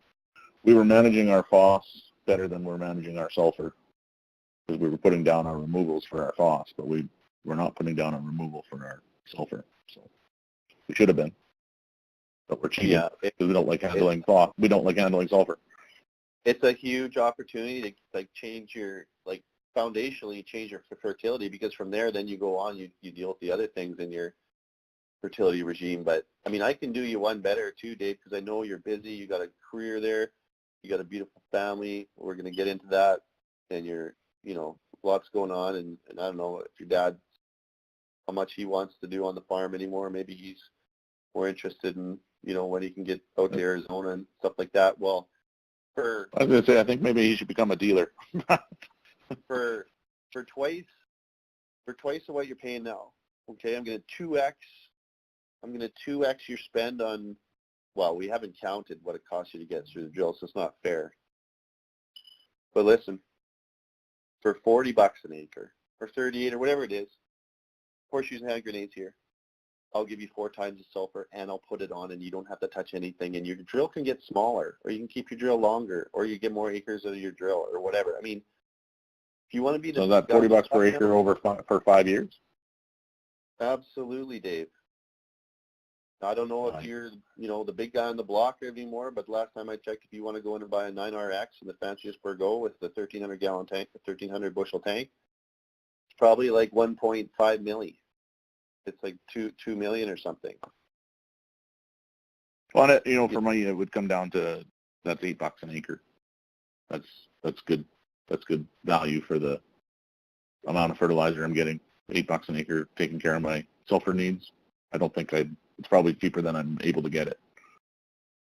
were managing our phos better than we're managing our sulfur because we were putting down our removals for our phos, but we're not putting down a removal for our sulfur. So we should have been, but we're cheating because we don't like handling phos. We don't like handling sulfur. It's a huge opportunity to change your foundationally change your fertility, because from there then you go on, you deal with the other things in your fertility regime. But I can do you one better too, Dave, because I know you're busy. You got a career there, you got a beautiful family. We're going to get into that, and you're lots going on, and I don't know if your dad, how much he wants to do on the farm anymore. Maybe he's more interested in when he can get out to Arizona and stuff like that. Well, I was going to say, I think maybe he should become a dealer. for twice of what you're paying now. Okay, I'm going to 2x your spend on. Well, we haven't counted what it costs you to get through the drill, so it's not fair. But listen, for $40 an acre or 38 or whatever it is, horseshoes and hand grenades here, I'll give you 4 times the sulfur and I'll put it on and you don't have to touch anything and your drill can get smaller or you can keep your drill longer or you get more acres of your drill or whatever. I mean, if you want to be the So that $40 per acre for 5 years? Absolutely, Dave. I don't know if you're, the big guy on the block anymore, but last time I checked, if you want to go in and buy a 9RX and the fanciest Burgo with the 1,300 gallon tank, the 1,300 bushel tank, it's probably like 1.5 million. It's like 2 million or something. Well, for me, it would come down to that's $8 an acre. That's good. That's good value for the amount of fertilizer I'm getting. $8 an acre, taking care of my sulfur needs. I don't think it's probably cheaper than I'm able to get it.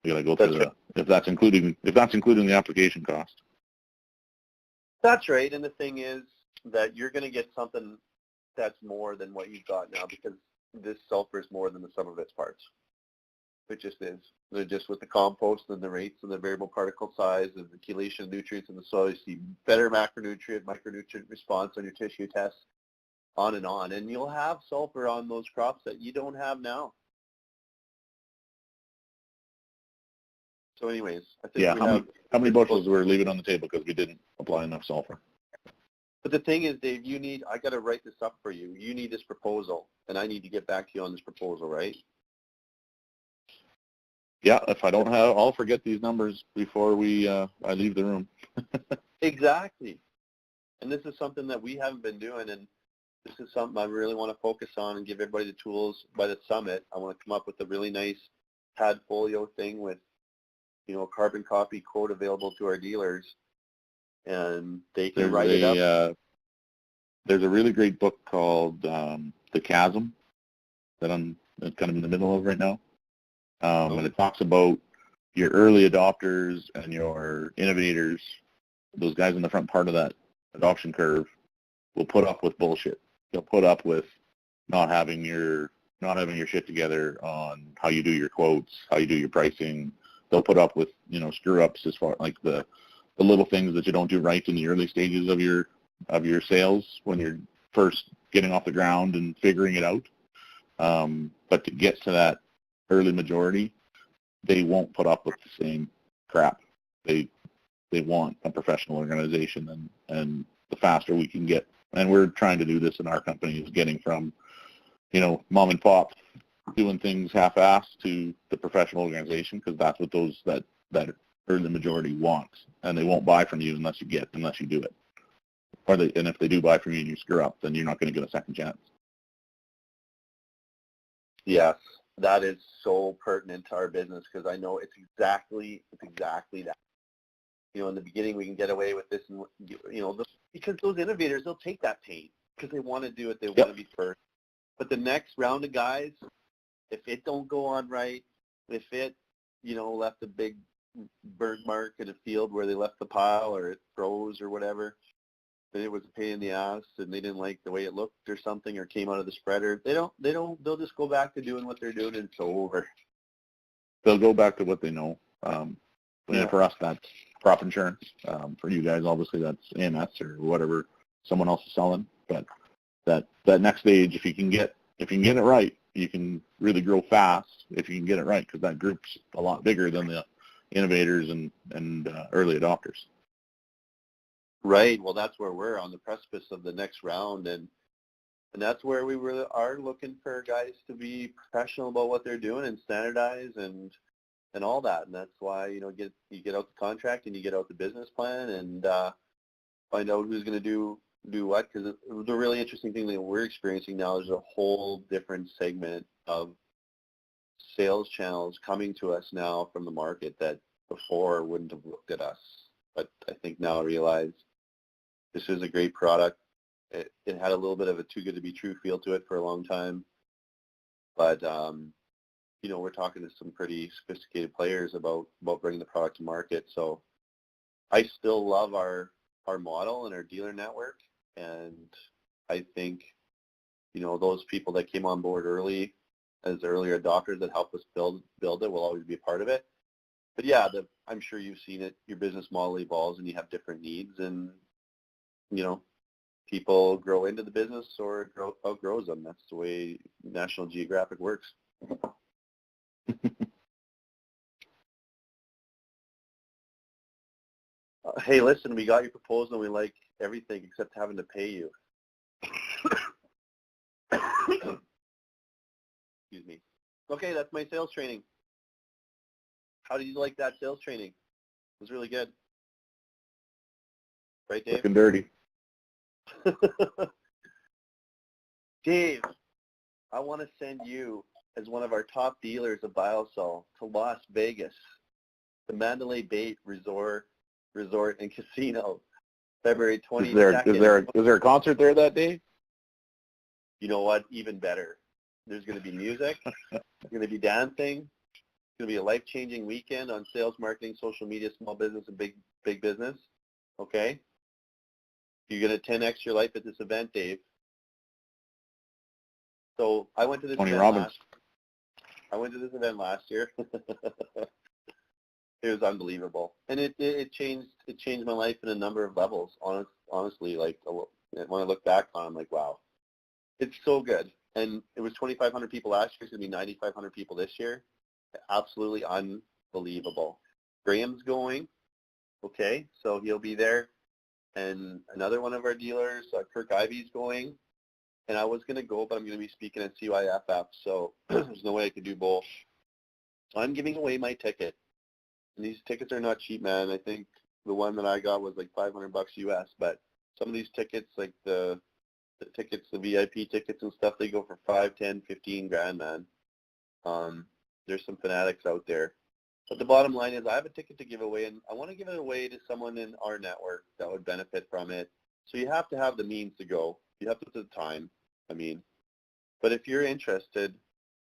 I gotta go through if that's including the application cost. That's right. And the thing is that you're going to get something that's more than what you've got now because this sulfur is more than the sum of its parts. It just is. They're just with the compost and the rates and the variable particle size and the chelation of nutrients in the soil, you see better macronutrient, micronutrient response on your tissue tests, on. And you'll have sulfur on those crops that you don't have now. So anyways, I think how many bushels were leaving on the table because we didn't apply enough sulfur? But the thing is, Dave, I got to write this up for you. You need this proposal, and I need to get back to you on this proposal, right? Yeah, if I don't have, I'll forget these numbers before I leave the room. Exactly. And this is something that we haven't been doing, and this is something I really want to focus on and give everybody the tools by the summit. I want to come up with a really nice Padfolio thing with, a carbon copy quote available to our dealers, and they can write it up. There's a really great book called The Chasm that I'm kind of in the middle of right now. And it talks about your early adopters and your innovators, those guys in the front part of that adoption curve, will put up with bullshit. They'll put up with not having your shit together on how you do your quotes, how you do your pricing. They'll put up with, screw ups as far like the little things that you don't do right in the early stages of your sales when you're first getting off the ground and figuring it out. But to get to that early majority, they won't put up with the same crap. They want a professional organization, and the faster we can get, and we're trying to do this in our company, is getting from, mom and pop doing things half-assed to the professional organization, because that's what that early majority wants, and they won't buy from you unless you do it. And if they do buy from you and you screw up, then you're not going to get a second chance. Yes, that is so pertinent to our business because I know it's exactly that. In the beginning we can get away with this, and because those innovators, they'll take that pain because they want to do it, they want to be first. But the next round of guys, if it don't go on right, if it, left a big burn mark in a field where they left the pile or it froze or whatever, then it was a pain in the ass and they didn't like the way it looked or something or came out of the spreader, they'll just go back to doing what they're doing and it's over. They'll go back to what they know. For us, that's crop insurance. For you guys, obviously, that's AMS or whatever someone else is selling. But that next stage, if you can get it right, you can really grow fast if you can get it right, because that group's a lot bigger than the innovators and early adopters. Right. Well, that's where we're on the precipice of the next round, and that's where we really are looking for guys to be professional about what they're doing and standardize and all that. And that's why you get out the contract and you get out the business plan and find out who's going to do what. Because the really interesting thing that we're experiencing now is a whole different segment of sales channels coming to us now from the market that before wouldn't have looked at us, but I think now realize this is a great product. It had a little bit of a too good to be true feel to it for a long time, but we're talking to some pretty sophisticated players about bringing the product to market. So I still love our model and our dealer network, and I think those people that came on board early as earlier adopters that helped us build it will always be a part of it. But yeah, I'm sure you've seen it. Your business model evolves and you have different needs, and people grow into the business or outgrows them. That's the way National Geographic works. Hey, listen, we got your proposal and we like everything except having to pay you. Excuse me. Okay, that's my sales training. How did you like that sales training? It was really good. Right, Dave? Looking dirty. Dave, I want to send you as one of our top dealers of Biosol to Las Vegas, the Mandalay Bay Resort and Casino, February 22nd. Is there a concert there that day? You know what? Even better. There's going to be music. There's going to be dancing. It's going to be a life-changing weekend on sales, marketing, social media, small business, and big business. Okay? You're going to 10x your life at this event, Dave. So I went to this event last year. It was unbelievable, and it changed my life in a number of levels. Honestly, like when I look back on it, I'm like, wow, it's so good. And it was 2,500 people last year. It's going to be 9,500 people this year. Absolutely unbelievable. Graham's going, okay, so he'll be there, and another one of our dealers, Kirk Ivy's going. And I was going to go, but I'm going to be speaking at CYFF, so there's no way I could do both. So I'm giving away my ticket. And these tickets are not cheap, man. I think the one that I got was like $500 US, but some of these tickets, like the tickets, the VIP tickets and stuff, they go for 5, 10, 15 grand, man. There's some fanatics out there. But the bottom line is I have a ticket to give away, and I want to give it away to someone in our network that would benefit from it. So you have to have the means to go. You have to put the time, but if you're interested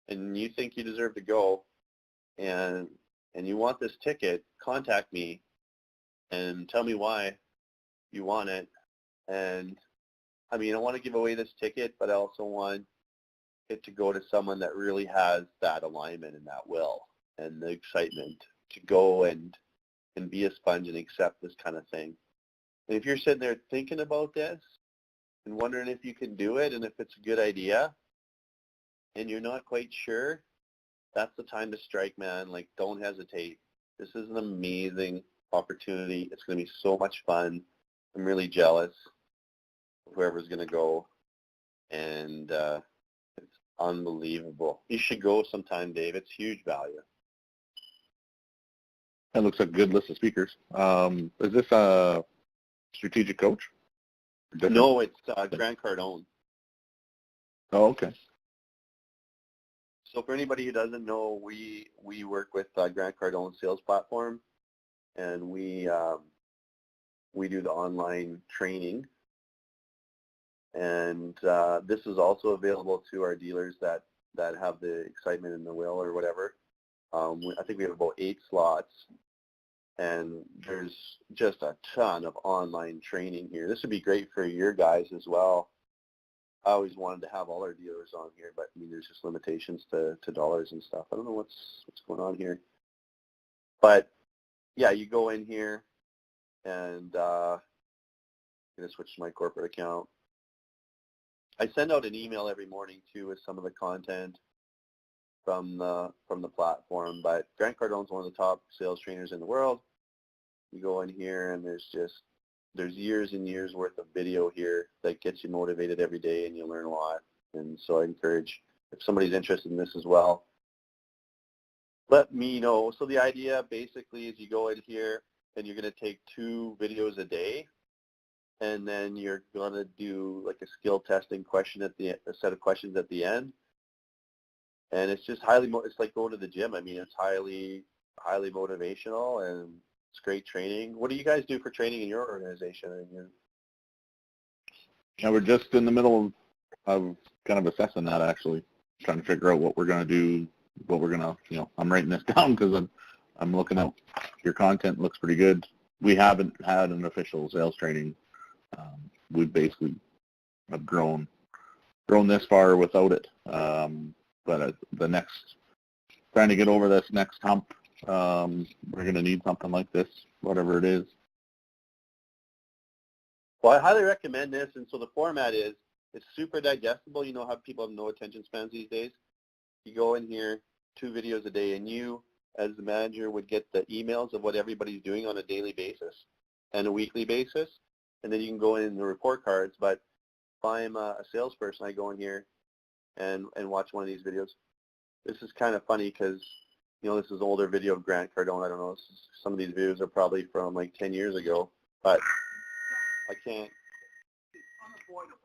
and you think you deserve to go and you want this ticket, contact me and tell me why you want it. And I want to give away this ticket, but I also want it to go to someone that really has that alignment and that will and the excitement to go and be a sponge and accept this kind of thing. And if you're sitting there thinking about this and wondering if you can do it and if it's a good idea and you're not quite sure, that's the time to strike, man. Like, don't hesitate. This is an amazing opportunity. It's going to be so much fun. I'm really jealous of whoever's going to go, and it's unbelievable. You should go sometime, Dave. It's huge value. That looks like a good list of speakers. Is this a strategic coach? No, it's Grant Cardone. Oh, okay. So for anybody who doesn't know, we work with Grant Cardone Sales Platform, and we do the online training. And this is also available to our dealers that have the excitement and the will or whatever. I think we have about 8 slots, and there's just a ton of online training here. This would be great for your guys as well. I always wanted to have all our dealers on here, but there's just limitations to dollars and stuff. I don't know what's going on here. But yeah, you go in here and I'm going to switch to my corporate account. I send out an email every morning too with some of the content from the platform, but Grant Cardone is one of the top sales trainers in the world. You go in here and there's years and years worth of video here that gets you motivated every day, and you learn a lot. And so I encourage, if somebody's interested in this as well, let me know. So the idea basically is you go in here and you're going to take 2 videos a day, and then you're going to do like a skill testing question a set of questions at the end. And it's just it's like going to the gym. It's highly motivational, and it's great training. What do you guys do for training in your organization? Yeah, we're just in the middle of kind of assessing that, actually, trying to figure out what we're going to do, what we're going to, I'm writing this down because I'm looking at your content. Looks pretty good. We haven't had an official sales training. We basically have grown this far without it. But trying to get over this next hump, we're going to need something like this, whatever it is. Well, I highly recommend this. And so the format is, it's super digestible. You know how people have no attention spans these days. You go in here, 2 videos a day, and you, as the manager, would get the emails of what everybody's doing on a daily basis and a weekly basis. And then you can go in the report cards. But if I'm a salesperson, I go in here and watch one of these videos. This is kind of funny because, you know, this is an older video of Grant Cardone. I don't know. Some of these videos are probably from like 10 years ago, but I can't. It's unavoidable.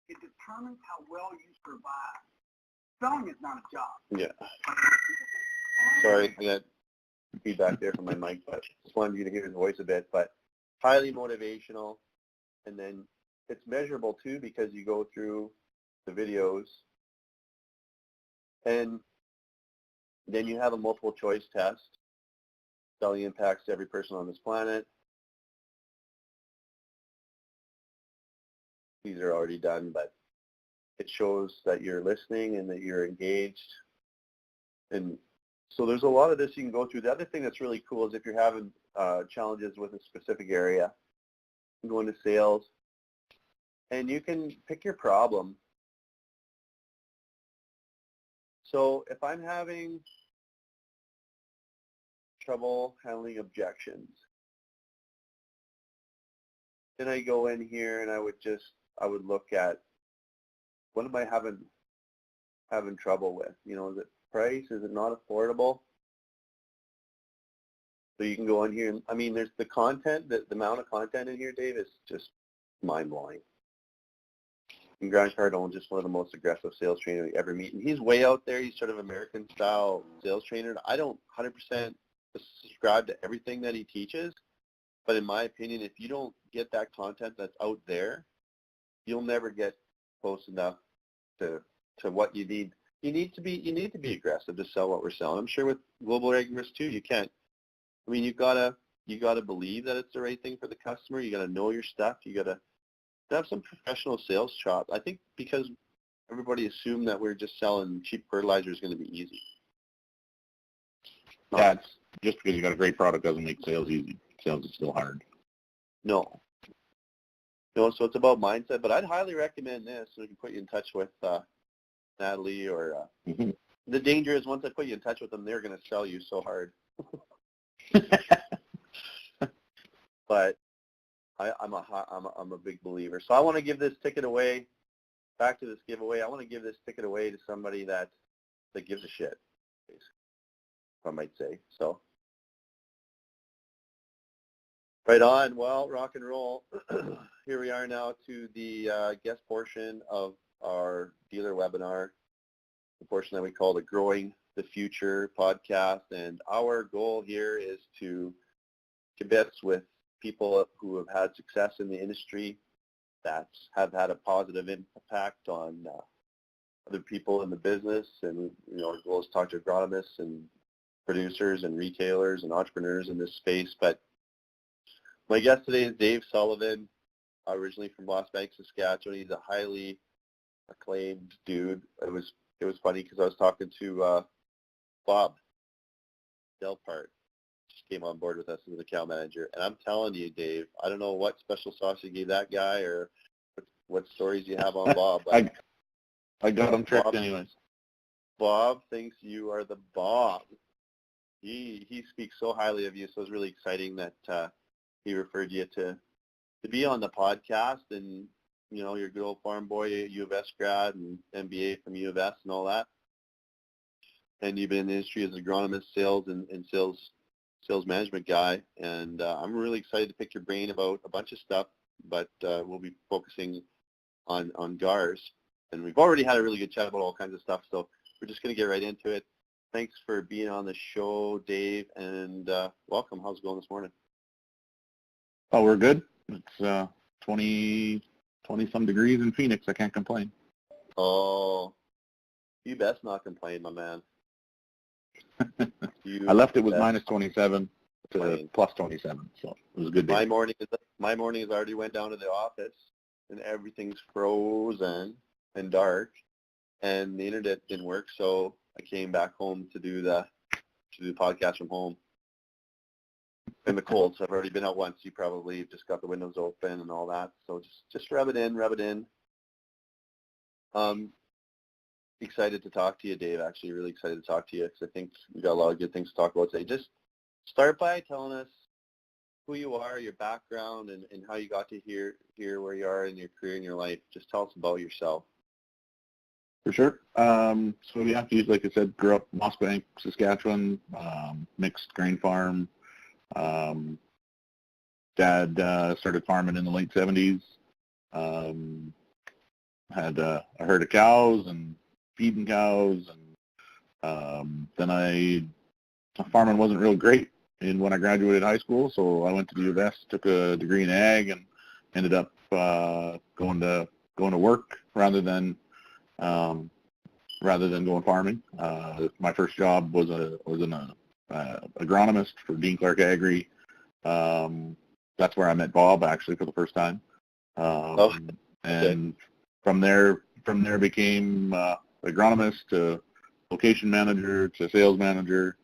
It determines how well you survive. Selling is not a job. Yeah. Sorry, I got feedback there from my mic, but just wanted you to hear his voice a bit. But highly motivational, and then it's measurable too because you go through the videos, and then you have a multiple choice test. Selling impacts every person on this planet. These are already done, but it shows that you're listening and that you're engaged. And so there's a lot of this you can go through. The other thing that's really cool is if you're having challenges with a specific area, you can go into sales, and you can pick your problem. So if I'm having trouble handling objections, then I go in here and I would look at, what am I having trouble with? You know, is it price? Is it not affordable? So you can go in here and, I mean, there's the content, the amount of content in here, Dave, is just mind-blowing. And Grant Cardone is just one of the most aggressive sales trainers you ever meet. And he's way out there. He's sort of American-style sales trainer. I don't 100% subscribe to everything that he teaches, but in my opinion, if you don't get that content that's out there, you'll never get close enough to what you need. You need to be aggressive to sell what we're selling. I'm sure with Global Regulars too, you can't. I mean, you gotta believe that it's the right thing for the customer. You gotta know your stuff. You gotta have some professional sales chops. I think because everybody assumed that we're just selling cheap fertilizer is going to be easy. Yeah, it's just because you got a great product doesn't make sales easy. Sales is still hard. No, so it's about mindset. But I'd highly recommend this. So we can put you in touch with Natalie or the danger is once I put you in touch with them, they're going to sell you so hard. But I'm a big believer. So I want to give this ticket away. Back to this giveaway. I want to give this ticket away to somebody that gives a shit, if I might say. So right on. Well, rock and roll. Here we are now to the guest portion of our dealer webinar, the portion that we call the Growing the Future podcast. And our goal here is to kibitz with people who have had success in the industry, that have had a positive impact on other people in the business. And, you know, our goal is to talk to agronomists and producers and retailers and entrepreneurs in this space. But my guest today is Dave Sullivan, originally from Lost Bank, Saskatchewan. He's a highly acclaimed dude. It was funny because I was talking to Bob Delpart. Just came on board with us as an account manager. And I'm telling you, Dave, I don't know what special sauce you gave that guy or what stories you have on Bob. But I got him tricked anyways. Bob thinks you are the Bob. He speaks so highly of you, so it's really exciting that he referred you to be on the podcast. And, you know, you're a good old farm boy, U of S grad and MBA from U of S and all that. And you've been in the industry as an agronomist, sales and sales management guy. And I'm really excited to pick your brain about a bunch of stuff, but we'll be focusing on GARS. And we've already had a really good chat about all kinds of stuff, so we're just going to get right into it. Thanks for being on the show, Dave, and welcome. How's it going this morning? Oh, we're good. It's 20-some degrees in Phoenix. I can't complain. Oh, you best not complain, my man. I left it with minus 27 to plus 27, so it was a good day. My morning has already went down to the office, and everything's frozen and dark, and the internet didn't work, so I came back home to do the podcast from home. in the cold. So I've already been out once. You probably just got the windows open and all that. So just rub it in. Excited to talk to you, Dave. Actually, really excited to talk to you because I think we got a lot of good things to talk about today. Just start by telling us who you are, your background, and how you got to here where you are in your career and your life. Just tell us about yourself. For sure. So yeah, like I said, grew up in Mossbank, Saskatchewan, mixed grain farm. Dad started farming in the late 70s. Had a herd of cows and feeding cows, and then farming wasn't real great when I graduated high school, so I went to the U of S, took a degree in ag, and ended up going to work rather than going farming. My first job was an agronomist for Dean Clark Agri. That's where I met Bob actually for the first time. And from there became agronomist to location manager to sales manager.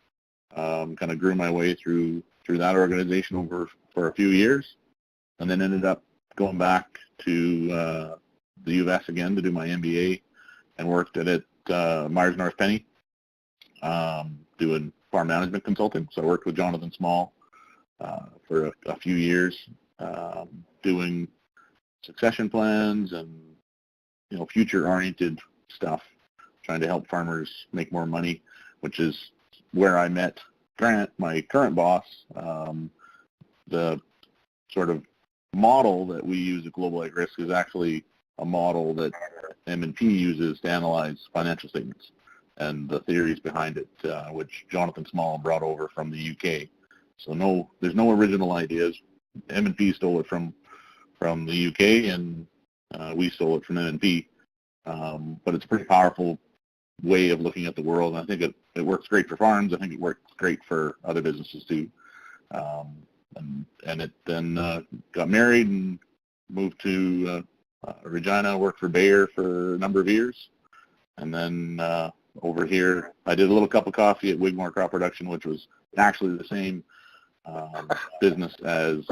Kind of grew my way through that organization for a few years, and then ended up going back to the U of S again to do my MBA, and worked at it Myers North Penny, doing farm management consulting. So I worked with Jonathan Small for a few years, doing succession plans and future-oriented stuff, trying to help farmers make more money, which is where I met Grant, my current boss. The sort of model that we use at Global Ag Risk is actually a model that M&P uses to analyze financial statements and the theories behind it, which Jonathan Small brought over from the UK. So there's no original ideas. M&P stole it from the UK, and we stole it from M&P. But it's a pretty powerful way of looking at the world, and I think it works great for farms. I think it works great for other businesses too. And it then got married and moved to Regina, worked for Bayer for a number of years. And then over here, I did a little cup of coffee at Wigmore Crop Production, which was actually the same business as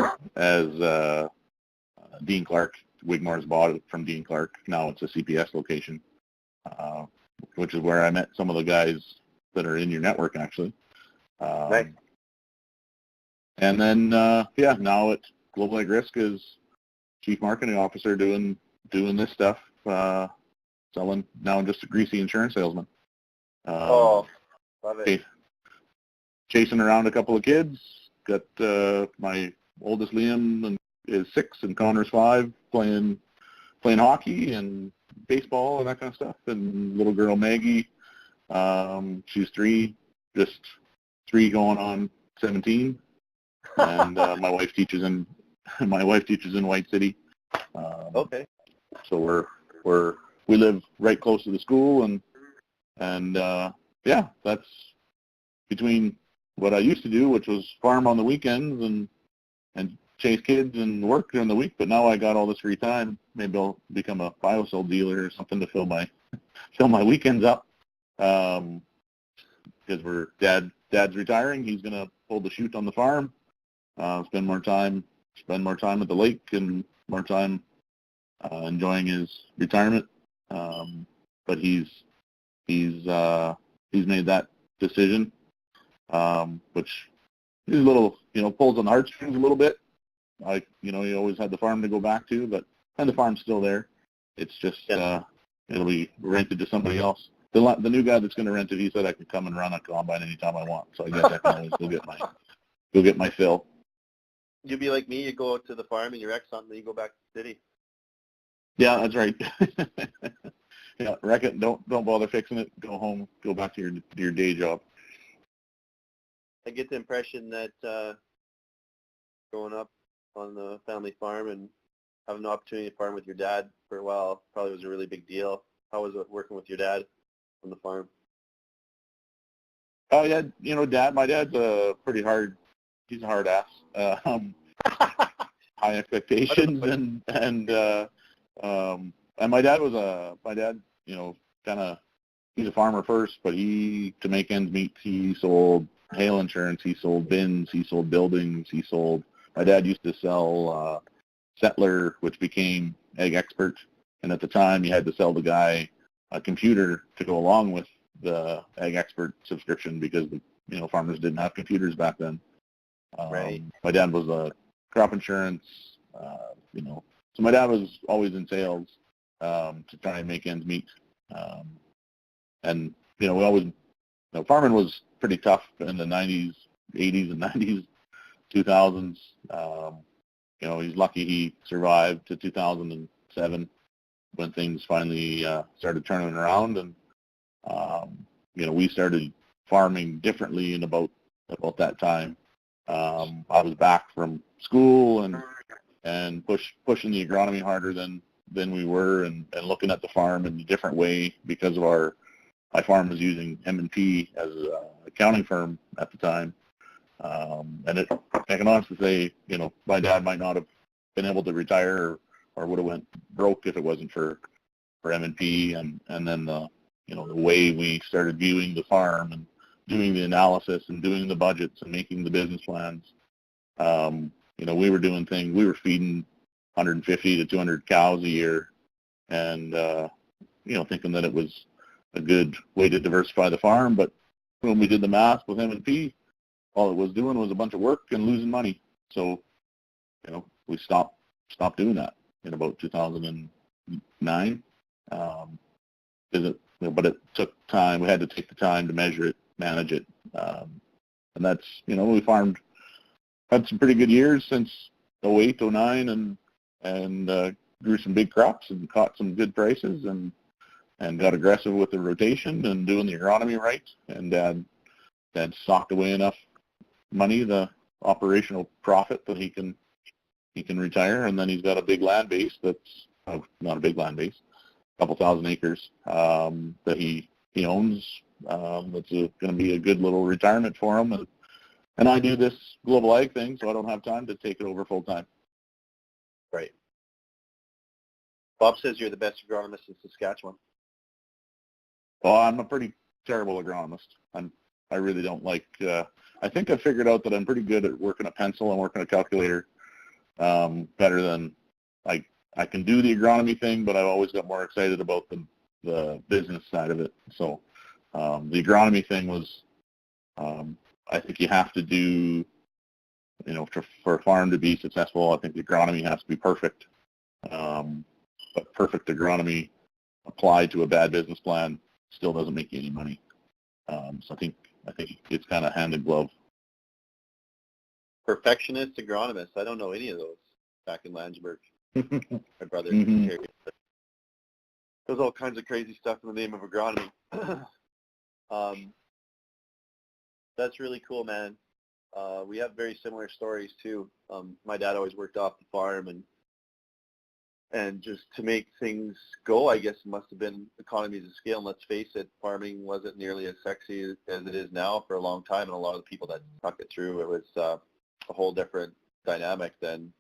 Dean Clark. Wigmore's bought it from Dean Clark. Now it's a CPS location, which is where I met some of the guys that are in your network, actually. Nice. And then, now at Global Ag Risk is Chief Marketing Officer doing this stuff, selling now just a greasy insurance salesman. Love it. Chasing around a couple of kids. Got my oldest Liam is 6 and Connor's 5, playing hockey and baseball and that kind of stuff. And little girl Maggie, she's 3, just 3 going on 17. And my wife teaches in White City. Okay. So we live right close to the school, and that's between what I used to do, which was farm on the weekends and chase kids and work during the week. But now I got all this free time. Maybe I'll become a biocell dealer or something to fill my weekends up. Because Dad's retiring, he's gonna pull the chute on the farm. Spend more time at the lake and more time enjoying his retirement. But he's made that decision, which is a little, pulls on the heartstrings a little bit. He always had the farm to go back to, and the farm's still there. It's just it'll be rented to somebody else. The new guy that's going to rent it, he said I could come and run a combine anytime I want. So I guess I can always go get my fill. You'd be like me. You go out to the farm and you wreck something, then you go back to the city. Yeah, that's right. Yeah, wreck it. Don't bother fixing it. Go home. Go back to your day job. I get the impression that growing up on the family farm and having the opportunity to farm with your dad for a while probably was a really big deal. How was it working with your dad on the farm? Oh yeah, my dad's pretty hard. He's a hard ass. High expectations and my dad kind of, he's a farmer first, but to make ends meet, he sold hail insurance. He sold bins. He sold buildings. My dad used to sell Settler, which became Ag Expert. And at the time, you had to sell the guy a computer to go along with the Ag Expert subscription because, farmers didn't have computers back then. Right. My dad was a crop insurance, so my dad was always in sales to try and make ends meet. And, we always, farming was pretty tough in the 90s, 80s and 90s, 2000s. He's lucky he survived to 2007 when things finally started turning around. And, we started farming differently in about that time. I was back from school and pushing the agronomy harder than we were, and looking at the farm in a different way because of my farm was using M&P as an accounting firm at the time. And I can honestly say, my dad might not have been able to retire or would have went broke if it wasn't for M&P and then the way we started viewing the farm and doing the analysis and doing the budgets and making the business plans. We were doing things, we were feeding 150 to 200 cows a year and, thinking that it was a good way to diversify the farm. But when we did the math with M&P, all it was doing was a bunch of work and losing money. So, we stopped doing that in about 2009. But it took time. We had to take the time to measure it, manage it. And that's, we had some pretty good years since 08, 09 and grew some big crops and caught some good prices and got aggressive with the rotation and doing the agronomy right. And Dad socked away enough money, the operational profit, that he can retire. And then he's got a big land base that's not a big land base, a couple thousand acres that he owns. That's going to be a good little retirement for him. And I do this global ag thing, so I don't have time to take it over full time. Right. Bob says you're the best agronomist in Saskatchewan. Well, I'm a pretty terrible agronomist. I really don't like. I think I figured out that I'm pretty good at working a pencil and working a calculator better than I can do the agronomy thing, but I've always got more excited about the business side of it. So the agronomy thing was, I think you have to do, for a farm to be successful, I think the agronomy has to be perfect. But perfect agronomy applied to a bad business plan still doesn't make you any money. So I think it's kind of hand in glove. Perfectionist agronomist. I don't know any of those back in Landsberg. My brother carried. There's all kinds of crazy stuff in the name of agronomy. That's really cool, man. We have very similar stories too. My dad always worked off the farm, and just to make things go, I guess it must have been economies of scale. And let's face it, farming wasn't nearly as sexy as it is now for a long time, and a lot of the people that stuck it through, it was a whole different dynamic than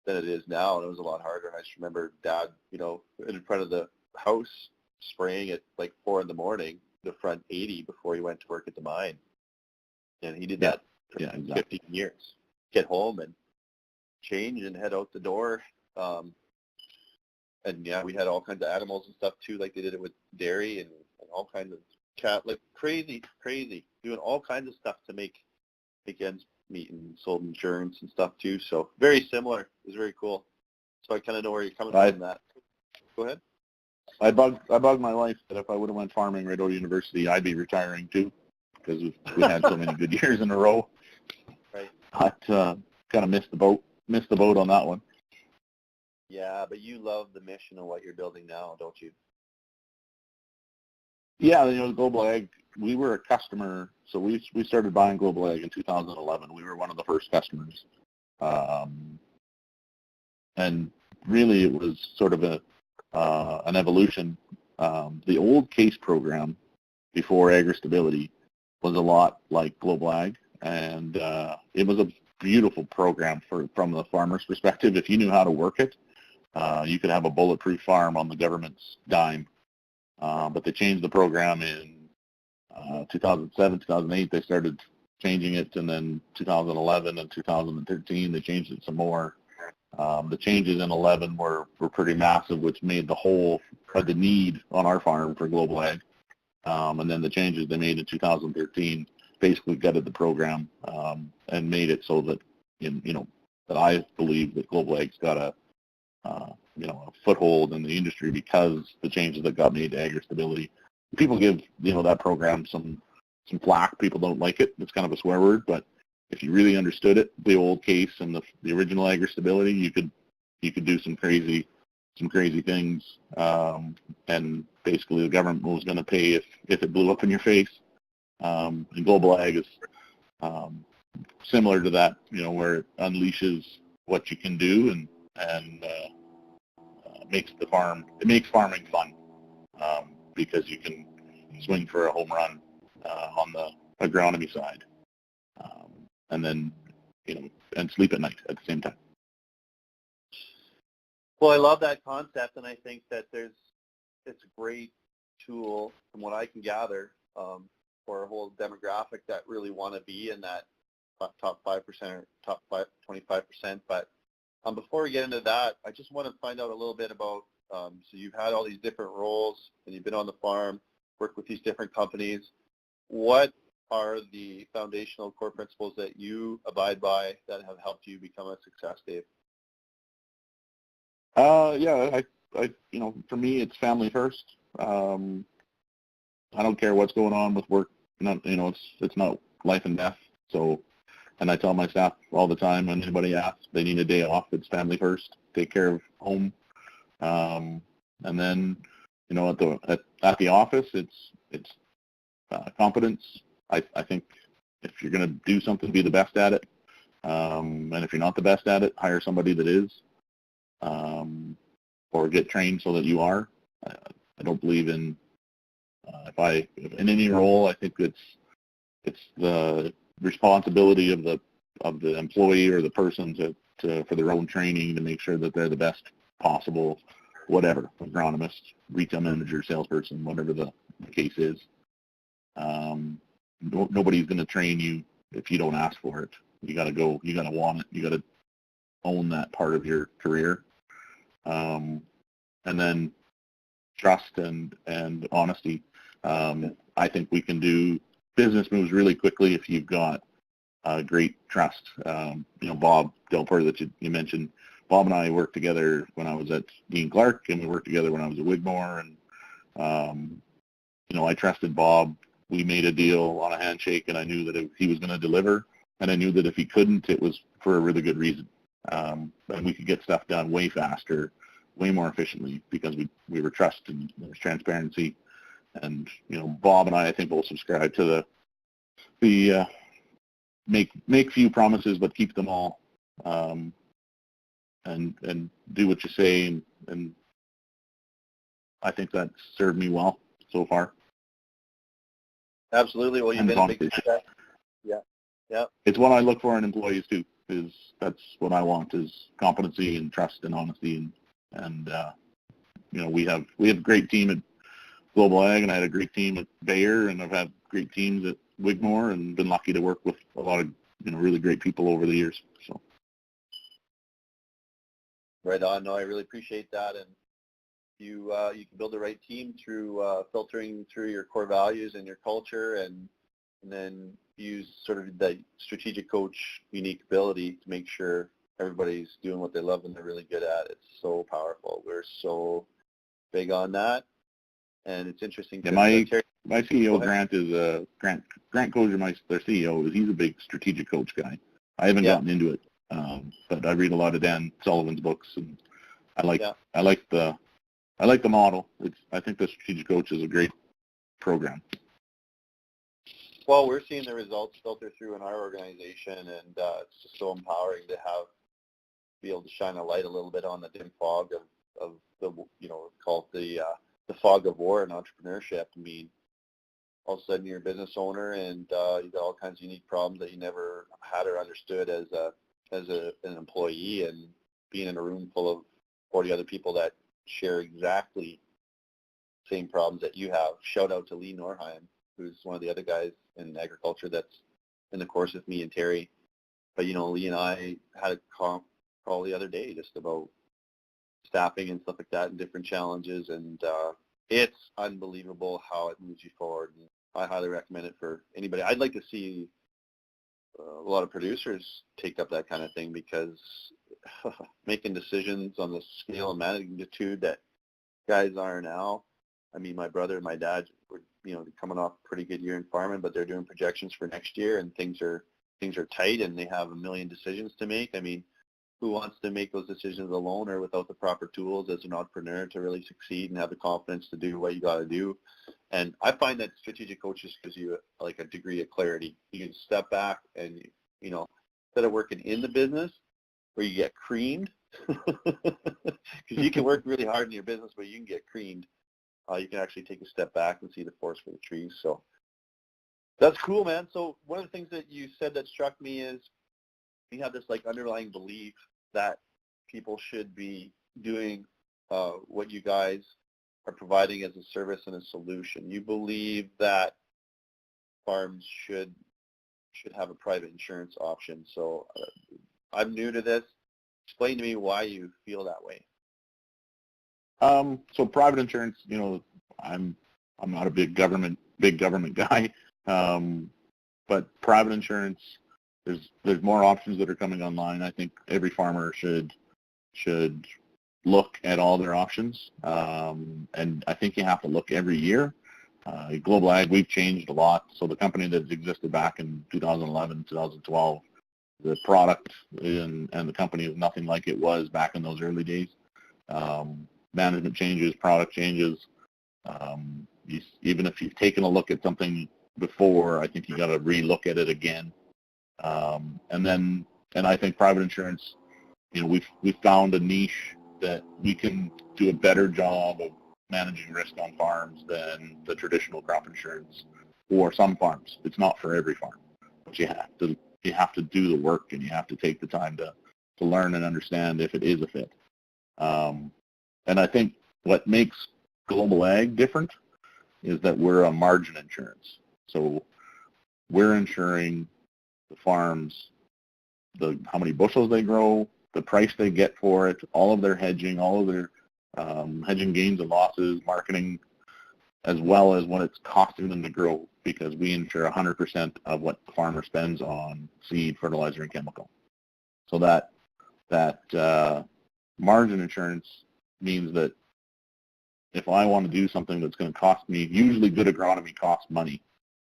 it is now, and it was a lot harder. And I just remember Dad, in front of the house spraying at like 4 in the morning, the front 80 before he went to work at the mine, and he did that for 15 years. Get home and change and head out the door. And yeah, we had all kinds of animals and stuff too, like they did it with dairy and all kinds of cat, like crazy, doing all kinds of stuff to make ends meet, and sold insurance and stuff too. So very similar. It was very cool. So I kind of know where you're coming from that. Go ahead. I bugged my wife that if I would have went farming right out of university, I'd be retiring too, because we had so many good years in a row. Right. I kind of missed the boat on that one. Yeah, but you love the mission of what you're building now, don't you? Yeah, Global Ag, we were a customer, so we started buying Global Ag in 2011. We were one of the first customers. And really it was sort of an evolution. The old CASE program before AgriStability was a lot like Global Ag, and it was a beautiful program from the farmer's perspective. If you knew how to work it, you could have a bulletproof farm on the government's dime. But they changed the program in 2007, 2008. They started changing it, and then 2011 and 2013 they changed it some more. The changes in 11 were pretty massive, which made the need on our farm for Global Ag. And then the changes they made in 2013 basically gutted the program and made it so that, that I believe that Global Ag's got a foothold in the industry because the changes that got made to AgriStability. People give, that program some flack. People don't like it. It's kind of a swear word, but if you really understood it, the old case and the original AgriStability, you could do some crazy things, and basically the government was going to pay if it blew up in your face. And Global Ag is similar to that, where it unleashes what you can do and makes farming fun, because you can swing for a home run on the agronomy side, and then and sleep at night at the same time. Well, I love that concept, and I think that it's a great tool, from what I can gather, for a whole demographic that really want to be in that top 5% or top 25%. But before we get into that, I just want to find out a little bit about, so you've had all these different roles, and you've been on the farm, worked with these different companies. What are the foundational core principles that you abide by that have helped you become a success, Dave? I for me, it's family first. I don't care what's going on with work. It's not life and death. So, and I tell my staff all the time, when anybody asks, they need a day off, it's family first. Take care of home. And then, at the office, it's competence. I think if you're going to do something, be the best at it. And if you're not the best at it, hire somebody that is, or get trained so that you are. I don't believe in in any role. I think it's the responsibility of the employee or the person for their own training to make sure that they're the best possible, whatever, agronomist, retail manager, salesperson, whatever the case is. Nobody's going to train you if you don't ask for it. You got to go. You got to want it. You got to own that part of your career. And then trust and honesty. I think we can do business moves really quickly if you've got great trust. Bob Delper that you mentioned, Bob and I worked together when I was at Dean Clark, and we worked together when I was at Wigmore. And, I trusted Bob. We made a deal on a handshake, and I knew that he was going to deliver. And I knew that if he couldn't, it was for a really good reason. And we could get stuff done way faster, way more efficiently, because we were trusted, and there was transparency. And, Bob and I think both subscribe to the make few promises, but keep them all, and do what you say. And I think that's served me well so far. Absolutely. Well, you've been a big success. Yeah. It's what I look for in employees too. That's what I want, is competency and trust and honesty. And we have a great team at Global Ag, and I had a great team at Bayer, and I've had great teams at Wigmore, and been lucky to work with a lot of really great people over the years. So. Right on. No, I really appreciate that, and you can build the right team through filtering through your core values and your culture, and then use sort of the strategic coach unique ability to make sure everybody's doing what they love and they're really good at. It's so powerful. We're so big on that, and it's interesting. Yeah, my CEO Grant is Grant Kozier, their CEO. He's a big strategic coach guy. I haven't gotten into it, but I read a lot of Dan Sullivan's books, and I like the model. I think the strategic coach is a great program. Well, we're seeing the results filter through in our organization, and it's just so empowering to be able to shine a light a little bit on the dim fog of the, call it the fog of war in entrepreneurship. I mean, all of a sudden you're a business owner, and you've got all kinds of unique problems that you never had or understood as an employee, and being in a room full of 40 other people that share exactly the same problems that you have. Shout out to Lee Norheim, who's one of the other guys in agriculture that's in the course with me and Terry. But, Lee and I had a call the other day just about staffing and stuff like that and different challenges. And it's unbelievable how it moves you forward. And I highly recommend it for anybody. I'd like to see a lot of producers take up that kind of thing, because making decisions on the scale and magnitude that guys are now. I mean, my brother and my dad were, coming off a pretty good year in farming, but they're doing projections for next year, and things are tight, and they have a million decisions to make. I mean, who wants to make those decisions alone or without the proper tools as an entrepreneur to really succeed and have the confidence to do what you got to do? And I find that strategic coaches gives you like a degree of clarity. You can step back and, instead of working in the business where you get creamed, because you can work really hard in your business, but you can get creamed. You can actually take a step back and see the forest for the trees. So that's cool, man. So one of the things that you said that struck me is you have this like underlying belief that people should be doing what you guys are providing as a service and a solution. You believe that farms should have a private insurance option. So I'm new to this. Explain to me why you feel that way. So private insurance, I'm not a big government guy, but private insurance, there's more options that are coming online. I think every farmer should look at all their options, and I think you have to look every year. Global Ag, we've changed a lot. So the company that existed back in 2011, 2012, the product and the company is nothing like it was back in those early days. Management changes, product changes. Even if you've taken a look at something before, I think you got to re-look at it again. And I think private insurance, we've found a niche that we can do a better job of managing risk on farms than the traditional crop insurance for some farms. It's not for every farm, but you have to do the work, and you have to take the time to learn and understand if it is a fit. And I think what makes Global Ag different is that we're a margin insurance. So we're insuring the farms, how many bushels they grow, the price they get for it, all of their hedging, all of their hedging gains and losses, marketing, as well as what it's costing them to grow, because we insure 100% of what the farmer spends on seed, fertilizer, and chemical. So that margin insurance means that if I want to do something that's going to cost me, usually good agronomy costs money.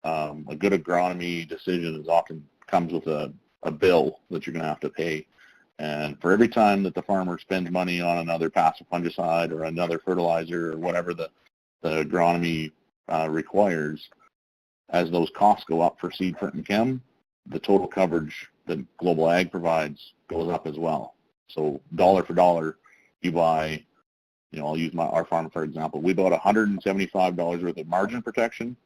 A good agronomy decision often comes with a bill that you're going to have to pay. And for every time that the farmer spends money on another passive fungicide or another fertilizer or whatever the agronomy requires, as those costs go up for seed, fert, and chem, the total coverage that Global Ag provides goes up as well. So dollar for dollar, you buy, I'll use our farm for example. We bought $175 worth of margin protection,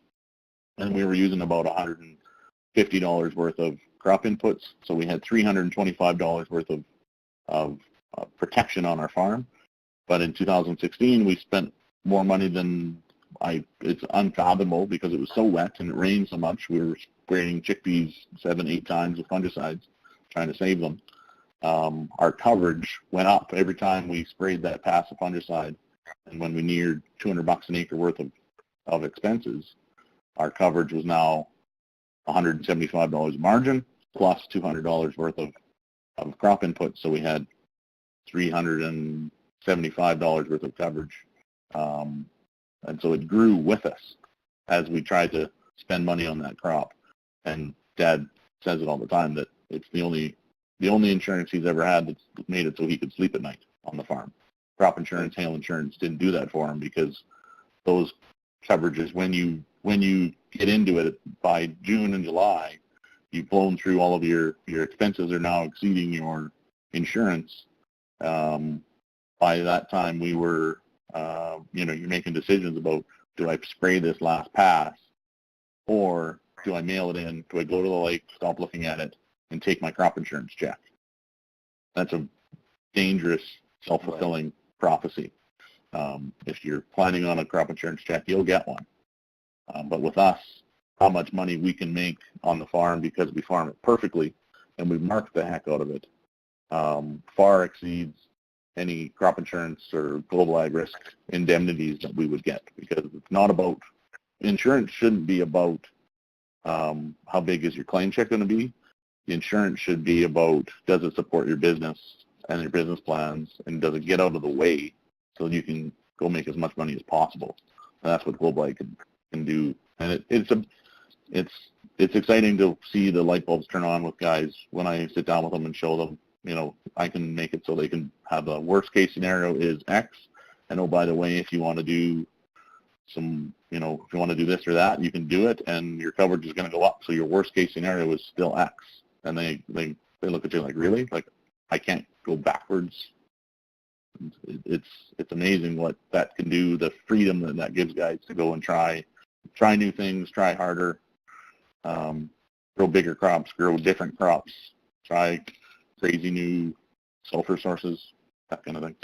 and we were using about $150 worth of crop inputs. So we had $325 worth of protection on our farm. But in 2016, we spent more money than it's unfathomable, because it was so wet and it rained so much. We were spraying chickpeas 7-8 times with fungicides, trying to save them. Our coverage went up every time we sprayed that passive fungicide. And when we neared $200 an acre worth of expenses, our coverage was now $175 margin plus $200 worth of crop input. So we had $375 worth of coverage. And so it grew with us as we tried to spend money on that crop. And Dad says it all the time that it's the only insurance he's ever had that's made it so he could sleep at night on the farm. Crop insurance, hail insurance didn't do that for him, because those coverages, when you get into it by June and July, you've blown through all of your expenses are now exceeding your insurance. By that time, we were, you're making decisions about, do I spray this last pass, or do I mail it in? Do I go to the lake, stop looking at it, and take my crop insurance check? That's a dangerous, self-fulfilling prophecy. If you're planning on a crop insurance check, you'll get one. But with us, how much money we can make on the farm because we farm it perfectly and we market the heck out of it, far exceeds any crop insurance or global ag risk indemnities that we would get, because it's not about, insurance shouldn't be about how big is your claim check going to be. The insurance should be about, does it support your business and your business plans, and does it get out of the way so you can go make as much money as possible. And that's what Global Ag can do. And it's exciting to see the light bulbs turn on with guys when I sit down with them and show them, you know, I can make it so they can have a worst case scenario is X. And oh, by the way, if you want to do some, you know, if you want to do this or that, you can do it, and your coverage is going to go up. So your worst case scenario is still X. And they look at you like, really? Like, I can't go backwards. It's amazing what that can do, the freedom that gives guys to go and try new things, try harder, grow bigger crops, grow different crops, try crazy new sulfur sources, that kind of thing.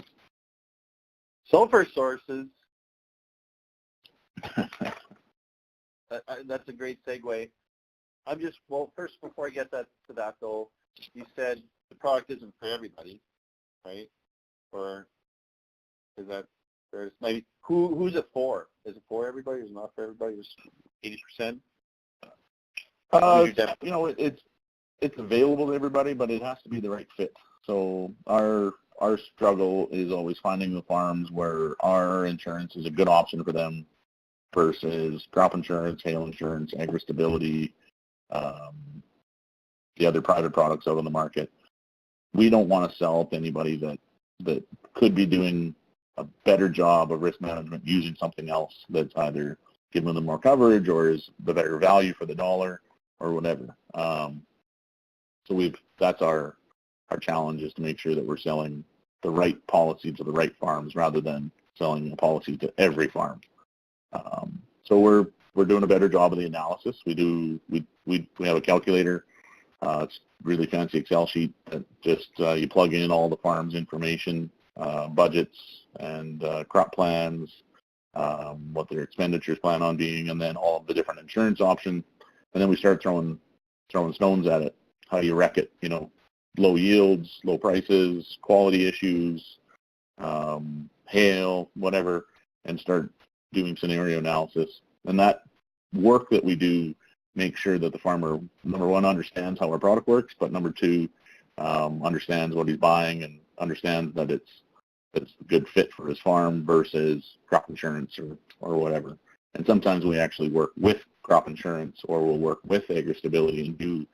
Sulfur sources. That's a great segue. First, before I get to that though, you said the product isn't for everybody, right? Or is that, there's maybe, who's it for? Is it for everybody? Is it not for everybody? Is 80%? You know, it's available to everybody, but it has to be the right fit. So our struggle is always finding the farms where our insurance is a good option for them versus crop insurance, hail insurance, agri-stability, the other private products out on the market. We don't want to sell to anybody that could be doing a better job of risk management using something else that's either giving them more coverage or is the better value for the dollar or whatever. So that's our challenge, is to make sure that we're selling the right policy to the right farms rather than selling a policy to every farm. So we're doing a better job of the analysis. We have a calculator. It's a really fancy Excel sheet that just you plug in all the farms' information, budgets, and crop plans, what their expenditures plan on being, and then all of the different insurance options. And then we start throwing stones at it. How do you wreck it? You know, low yields, low prices, quality issues, hail, whatever, and start doing scenario analysis. And that work that we do makes sure that the farmer, number one, understands how our product works, but number two, understands what he's buying and understands that it's a good fit for his farm versus crop insurance or whatever. And sometimes we actually work with crop insurance, or we'll work with agri-stability and do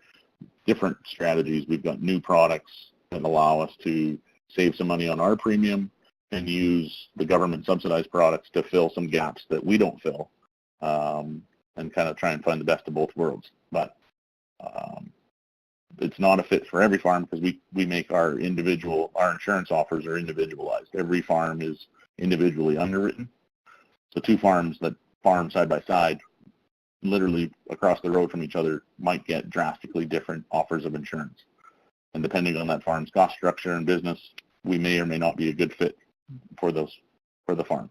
different strategies. We've got new products that allow us to save some money on our premium and use the government subsidized products to fill some gaps that we don't fill, and kind of try and find the best of both worlds. But it's not a fit for every farm, because we make our insurance offers are individualized. Every farm is individually underwritten. So two farms that farm side by side, literally across the road from each other, might get drastically different offers of insurance. And depending on that farm's cost structure and business, we may or may not be a good fit for the farm.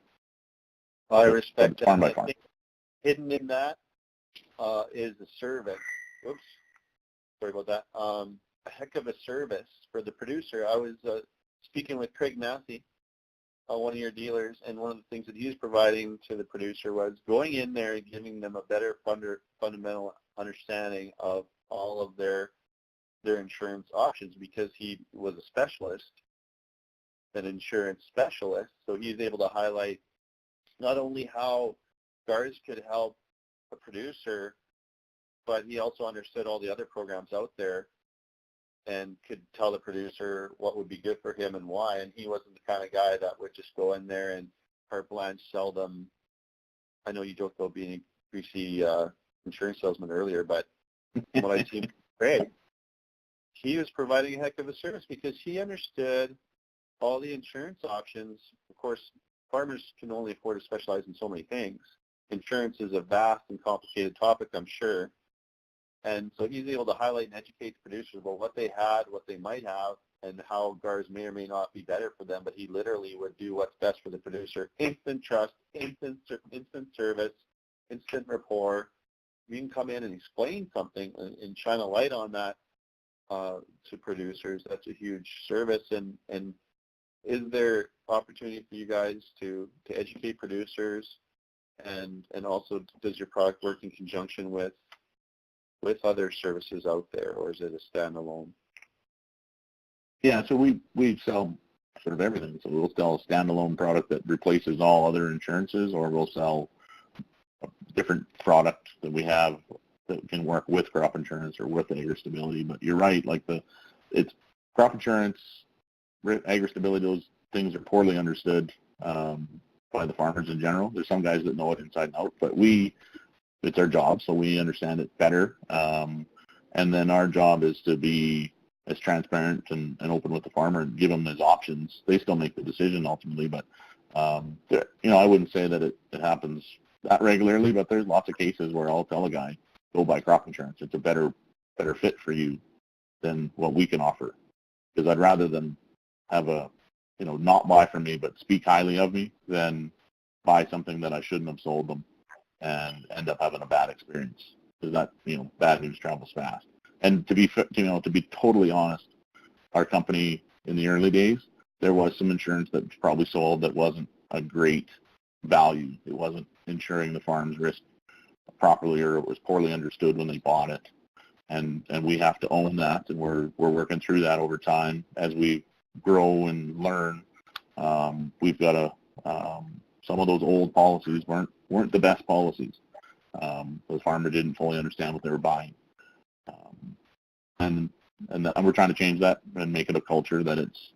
I respect that. Farm by farm. Hidden in that is a service. Oops, sorry about that. A heck of a service for the producer. I was speaking with Craig Massey, one of your dealers, and one of the things that he was providing to the producer was going in there and giving them a better fundamental understanding of all of their insurance options, because he was a specialist, an insurance specialist. So he's able to highlight not only how GARS could help a producer, but he also understood all the other programs out there and could tell the producer what would be good for him and why. And he wasn't the kind of guy that would just go in there and carte blanche sell them. I know you joked about being a greasy insurance salesman earlier, but from what I've seen from Craig, he was providing a heck of a service because he understood all the insurance options. Of course, farmers can only afford to specialize in so many things. Insurance is a vast and complicated topic, I'm sure. And so he's able to highlight and educate the producers about what they had, what they might have, and how GARS may or may not be better for them. But he literally would do what's best for the producer. Instant trust, instant service, instant rapport, you can come in and explain something and shine a light on that to producers, that's a huge service. And is there opportunity for you guys to educate producers, and also does your product work in conjunction with other services out there, or is it a standalone? Yeah, so we sell sort of everything. So we'll sell a standalone product that replaces all other insurances, or we'll sell a different product that we have that can work with crop insurance or with AgriStability. But you're right, like it's crop insurance, AgriStability, those things are poorly understood by the farmers in general. There's some guys that know it inside and out, but it's our job, so we understand it better. And then our job is to be as transparent and open with the farmer and give them his options. They still make the decision ultimately, but I wouldn't say that it happens that regularly, but there's lots of cases where I'll tell a guy, go buy crop insurance. It's a better fit for you than what we can offer. Because I'd rather them have not buy from me but speak highly of me than buy something that I shouldn't have sold them and end up having a bad experience. Because that, bad news travels fast. And to be totally honest, our company in the early days, there was some insurance that was probably sold that wasn't a great value. It wasn't insuring the farm's risk properly, or it was poorly understood when they bought it. And we have to own that, and we're working through that over time as we grow and learn. We've got some of those old policies weren't the best policies. The farmer didn't fully understand what they were buying. And we're trying to change that and make it a culture that it's,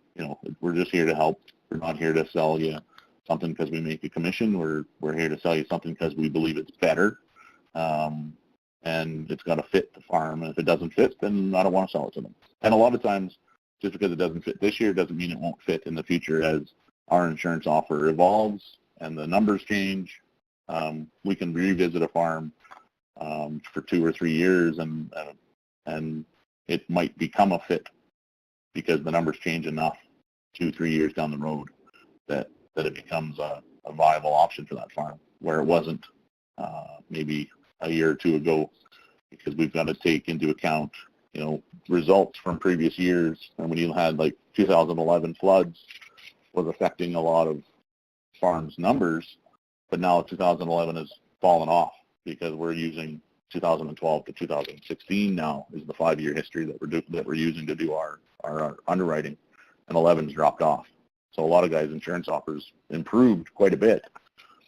we're just here to help. We're not here to sell you something because we make a commission. We're here to sell you something because we believe it's better. And it's got to fit the farm. And if it doesn't fit, then I don't want to sell it to them. And a lot of times, just because it doesn't fit this year doesn't mean it won't fit in the future as our insurance offer evolves and the numbers change. We can revisit a farm for 2 or 3 years, and it might become a fit because the numbers change enough 2-3 years down the road that it becomes a viable option for that farm, where it wasn't maybe a year or two ago, because we've got to take into account results from previous years. And when you had like 2011 floods was affecting a lot of farms' numbers, but now 2011 has fallen off because we're using 2012 to 2016 now is the 5-year history that we're using to do our underwriting, and 11's dropped off. So a lot of guys' insurance offers improved quite a bit,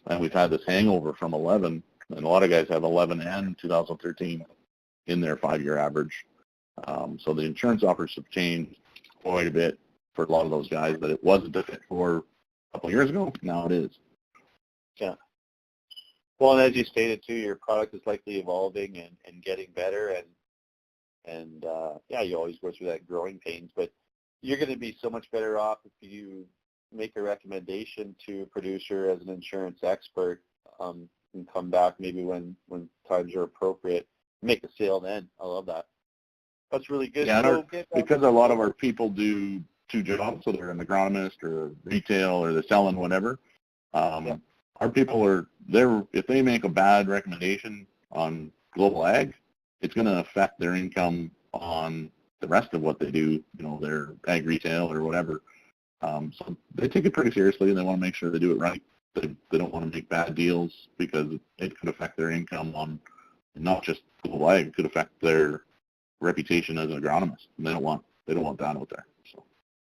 and we've had this hangover from 11, and a lot of guys have 11 and 2013 in their 5-year average. So the insurance offers have changed quite a bit for a lot of those guys that it wasn't a fit for a couple of years ago. Now it is. Yeah. Well, and as you stated too, your product is likely evolving and getting better, and you always go through that growing pains, but you're going to be so much better off if you make a recommendation to a producer as an insurance expert, and come back maybe when times are appropriate, make a sale then. I love that. That's really good. Yeah, because a lot of our people do 2 jobs, so they're an agronomist or retail or they're selling whatever. Our people if they make a bad recommendation on Global Ag, it's going to affect their income on the rest of what they do, their ag retail or whatever. So they take it pretty seriously, and they want to make sure they do it right. They don't want to make bad deals because it could affect their income on not just Global Ag, it could affect their reputation as an agronomist, and they don't want that out there. So.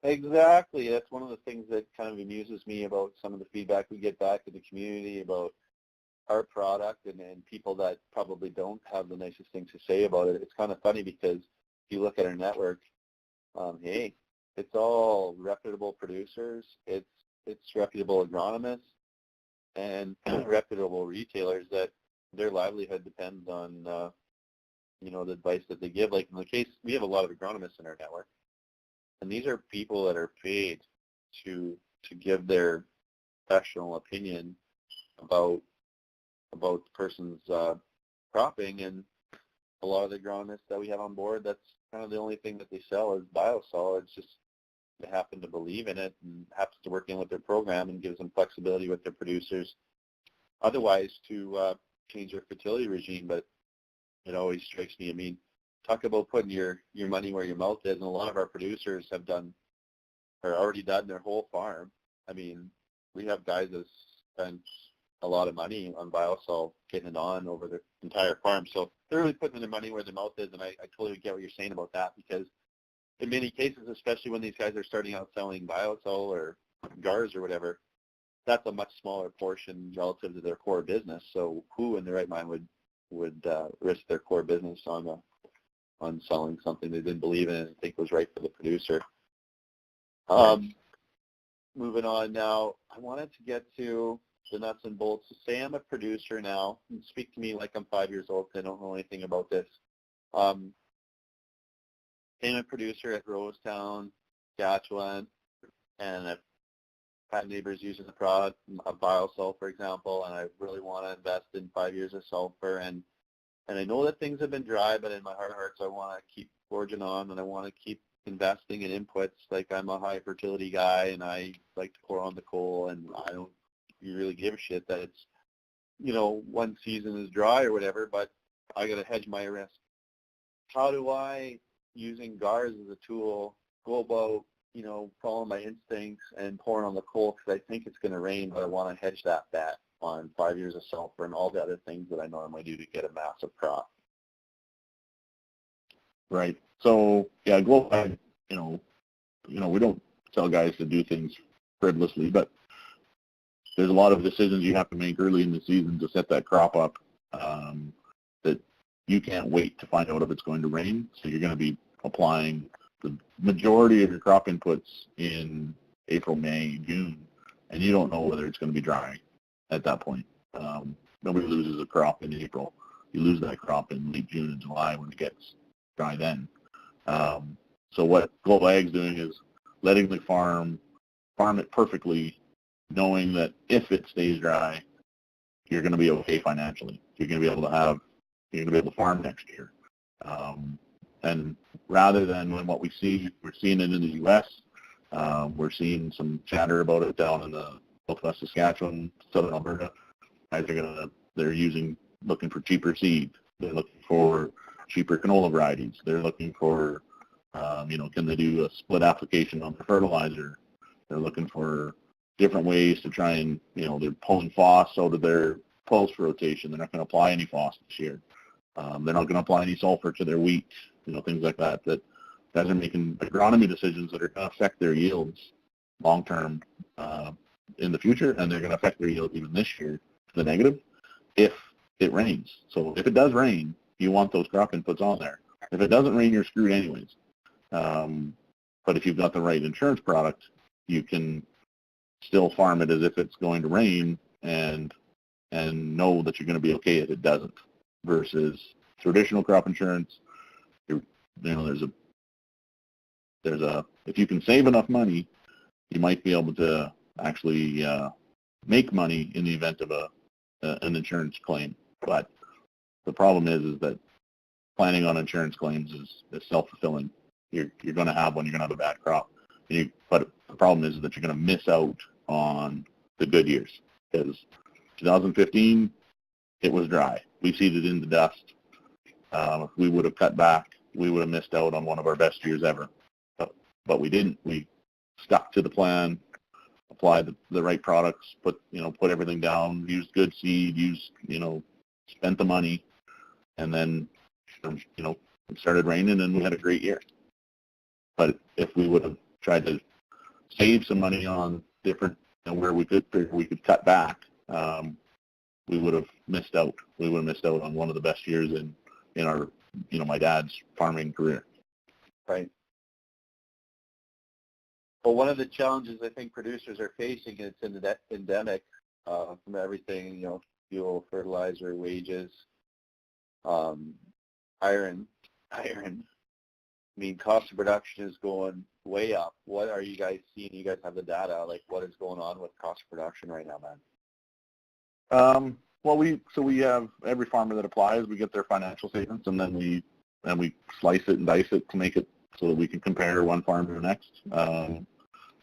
Exactly. That's one of the things that kind of amuses me about some of the feedback we get back to the community about our product, and people that probably don't have the nicest things to say about it. It's kind of funny because if you look at our network, hey, it's all reputable producers, it's reputable agronomists, and reputable retailers that their livelihood depends on the advice that they give. Like in the case, we have a lot of agronomists in our network, and these are people that are paid to give their professional opinion about the person's cropping. And a lot of the agronomists that we have on board, that's kind of the only thing that they sell is biosol. It's just they happen to believe in it and happens to work in with their program and gives them flexibility with their producers otherwise to change their fertility regime. But it always strikes me. I mean, talk about putting your money where your mouth is, and a lot of our producers have done or already done their whole farm. I mean, we have guys that spent a lot of money on biosol getting it on over their entire farm. So they're really putting their money where their mouth is, and I totally get what you're saying about that, because in many cases, especially when these guys are starting out selling biosol or GARS or whatever, that's a much smaller portion relative to their core business. So who in their right mind would risk their core business on selling something they didn't believe in and think was right for the producer? Moving on now, I wanted to get to the nuts and bolts. So say I'm a producer now, and speak to me like I'm 5 years old, because I don't know anything about this. I'm a producer at Rosetown, Saskatchewan, and I've had neighbors using the product, a biosol, for example, and I really want to invest in 5 years of sulfur. And I know that things have been dry, but in my heart of hearts, I want to keep forging on, and I want to keep investing in inputs. Like, I'm a high fertility guy, and I like to pour on the coal, and I don't really give a shit that it's, one season is dry or whatever, but I got to hedge my risk. How do I, using GARS as a tool, go about, following my instincts and pouring on the coal because I think it's going to rain, but I want to hedge that bet on 5 years of sulfur and all the other things that I normally do to get a massive crop? Right. So yeah, Global Ag, we don't tell guys to do things frivolously, but there's a lot of decisions you have to make early in the season to set that crop up, that you can't wait to find out if it's going to rain. So you're going to be applying the majority of your crop inputs in April, May, June, and you don't know whether it's going to be dry at that point. Nobody loses a crop in April. You lose that crop in late June and July when it gets dry then. So what Global Ag's doing is letting the farm it perfectly, knowing that if it stays dry, you're going to be okay financially. You're going to be able to farm next year. And rather than when what we're seeing it in the U.S., we're seeing some chatter about it down in the Southwest Saskatchewan, Southern Alberta. Guys they're looking for cheaper seed. They're looking for cheaper canola varieties. They're looking for, can they do a split application on the fertilizer? They're looking for different ways to try and, they're pulling phos out of their pulse rotation. They're not going to apply any phos this year. They're not going to apply any sulfur to their wheat, things like that. That guys are making agronomy decisions that are going to affect their yields long-term in the future, and they're going to affect their yields even this year to the negative if it rains. So if it does rain, you want those crop inputs on there. If it doesn't rain, you're screwed anyways. But if you've got the right insurance product, you can still farm it as if it's going to rain and know that you're going to be okay if it doesn't. Versus traditional crop insurance, there's a if you can save enough money, you might be able to actually make money in the event of an insurance claim. But the problem is that planning on insurance claims is self-fulfilling. You're going to have one. You're going to have a bad crop. But the problem is that you're going to miss out on the good years, because 2015, it was dry. We seeded in the dust. If we would have cut back, we would have missed out on one of our best years ever. But we didn't. We stuck to the plan, applied the right products, put everything down, used good seed, spent the money, and then it started raining and we had a great year. But if we would have tried to save some money on different where we could cut back, we would have missed out. We would have missed out on one of the best years in our my dad's farming career. Right. Well, one of the challenges I think producers are facing, and it's endemic from everything, fuel, fertilizer, wages, iron. I mean, cost of production is going way up. What are you guys seeing? You guys have the data. Like, what is going on with cost of production right now, man? Well, we have every farmer that applies. We get their financial statements, and then we slice it and dice it to make it so that we can compare one farm to the next.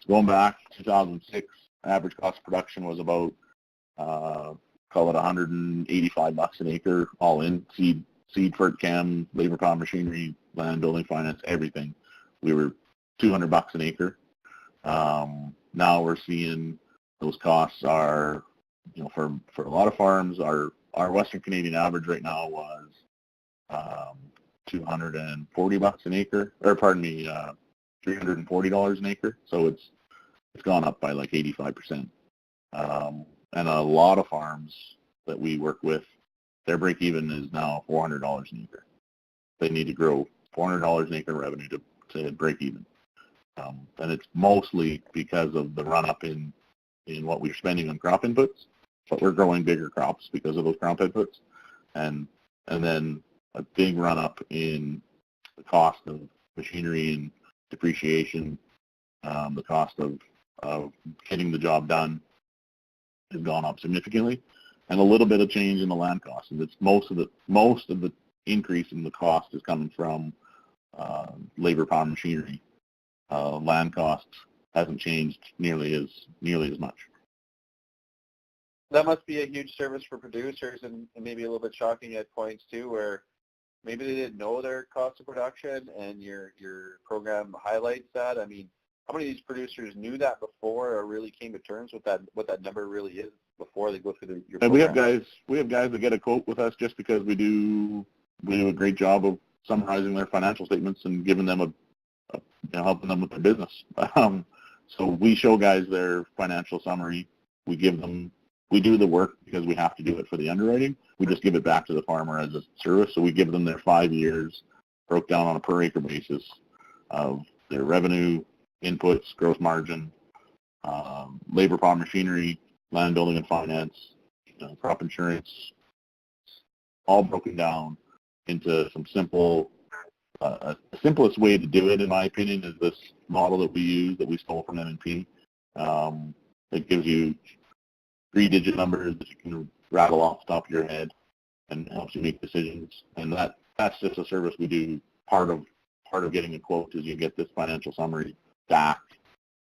Going back to 2006, average cost of production was about call it $185 an acre, all in seed seed, fert chem, labor, power, machinery, land, building, finance, everything. We were $200 an acre. Now we're seeing those costs are, for a lot of farms, our Western Canadian average right now was $240 an acre, or pardon me, $340 an acre. So it's gone up by like 85%. And a lot of farms that we work with, their break even is now $400 an acre. They need to grow $400 an acre revenue to break even. And it's mostly because of the run up in what we're spending on crop inputs, but we're growing bigger crops because of those crop inputs. And then a big run up in the cost of machinery and depreciation, the cost of getting the job done has gone up significantly, and a little bit of change in the land cost. And it's most of the increase in the cost is coming from labor, power, machinery. Land cost hasn't changed nearly as much. That must be a huge service for producers, and maybe a little bit shocking at points too, where maybe they didn't know their cost of production, and your program highlights that. I mean, how many of these producers knew that before, or really came to terms with that, what that number really is before they go through your program? We have guys that get a quote with us just because we do a great job of summarizing their financial statements and giving them helping them with their business. So we show guys their financial summary. We do the work because we have to do it for the underwriting. We just give it back to the farmer as a service. So we give them their 5 years broke down on a per acre basis of their revenue, inputs, gross margin, labor, power, machinery, land, building, and finance, crop insurance, all broken down into some simple. The simplest way to do it, in my opinion, is this model that we use that we stole from M&P. It gives you 3-digit numbers that you can rattle off the top of your head and helps you make decisions. And that's just a service we do. Part of getting a quote is you get this financial summary back,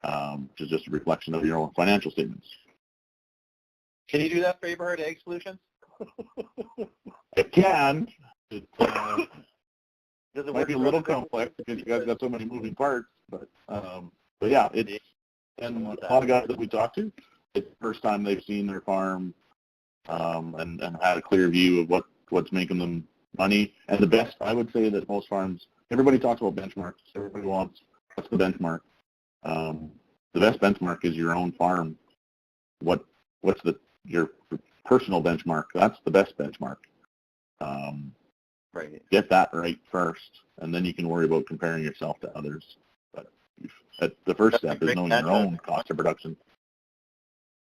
which is just a reflection of your own financial statements. Can you do that for Eberhard Ag Solutions? It can. Does it might be a little complex because you guys got so many moving parts, but yeah, and a lot of guys that we talk to, it's the first time they've seen their farm and had a clear view of what's making them money. And the best, I would say that most farms, everybody talks about benchmarks. Everybody wants, what's the benchmark? The best benchmark is your own farm. What's your personal benchmark? That's the best benchmark. Right. Get that right first, and then you can worry about comparing yourself to others. But the first step is knowing your own cost of production.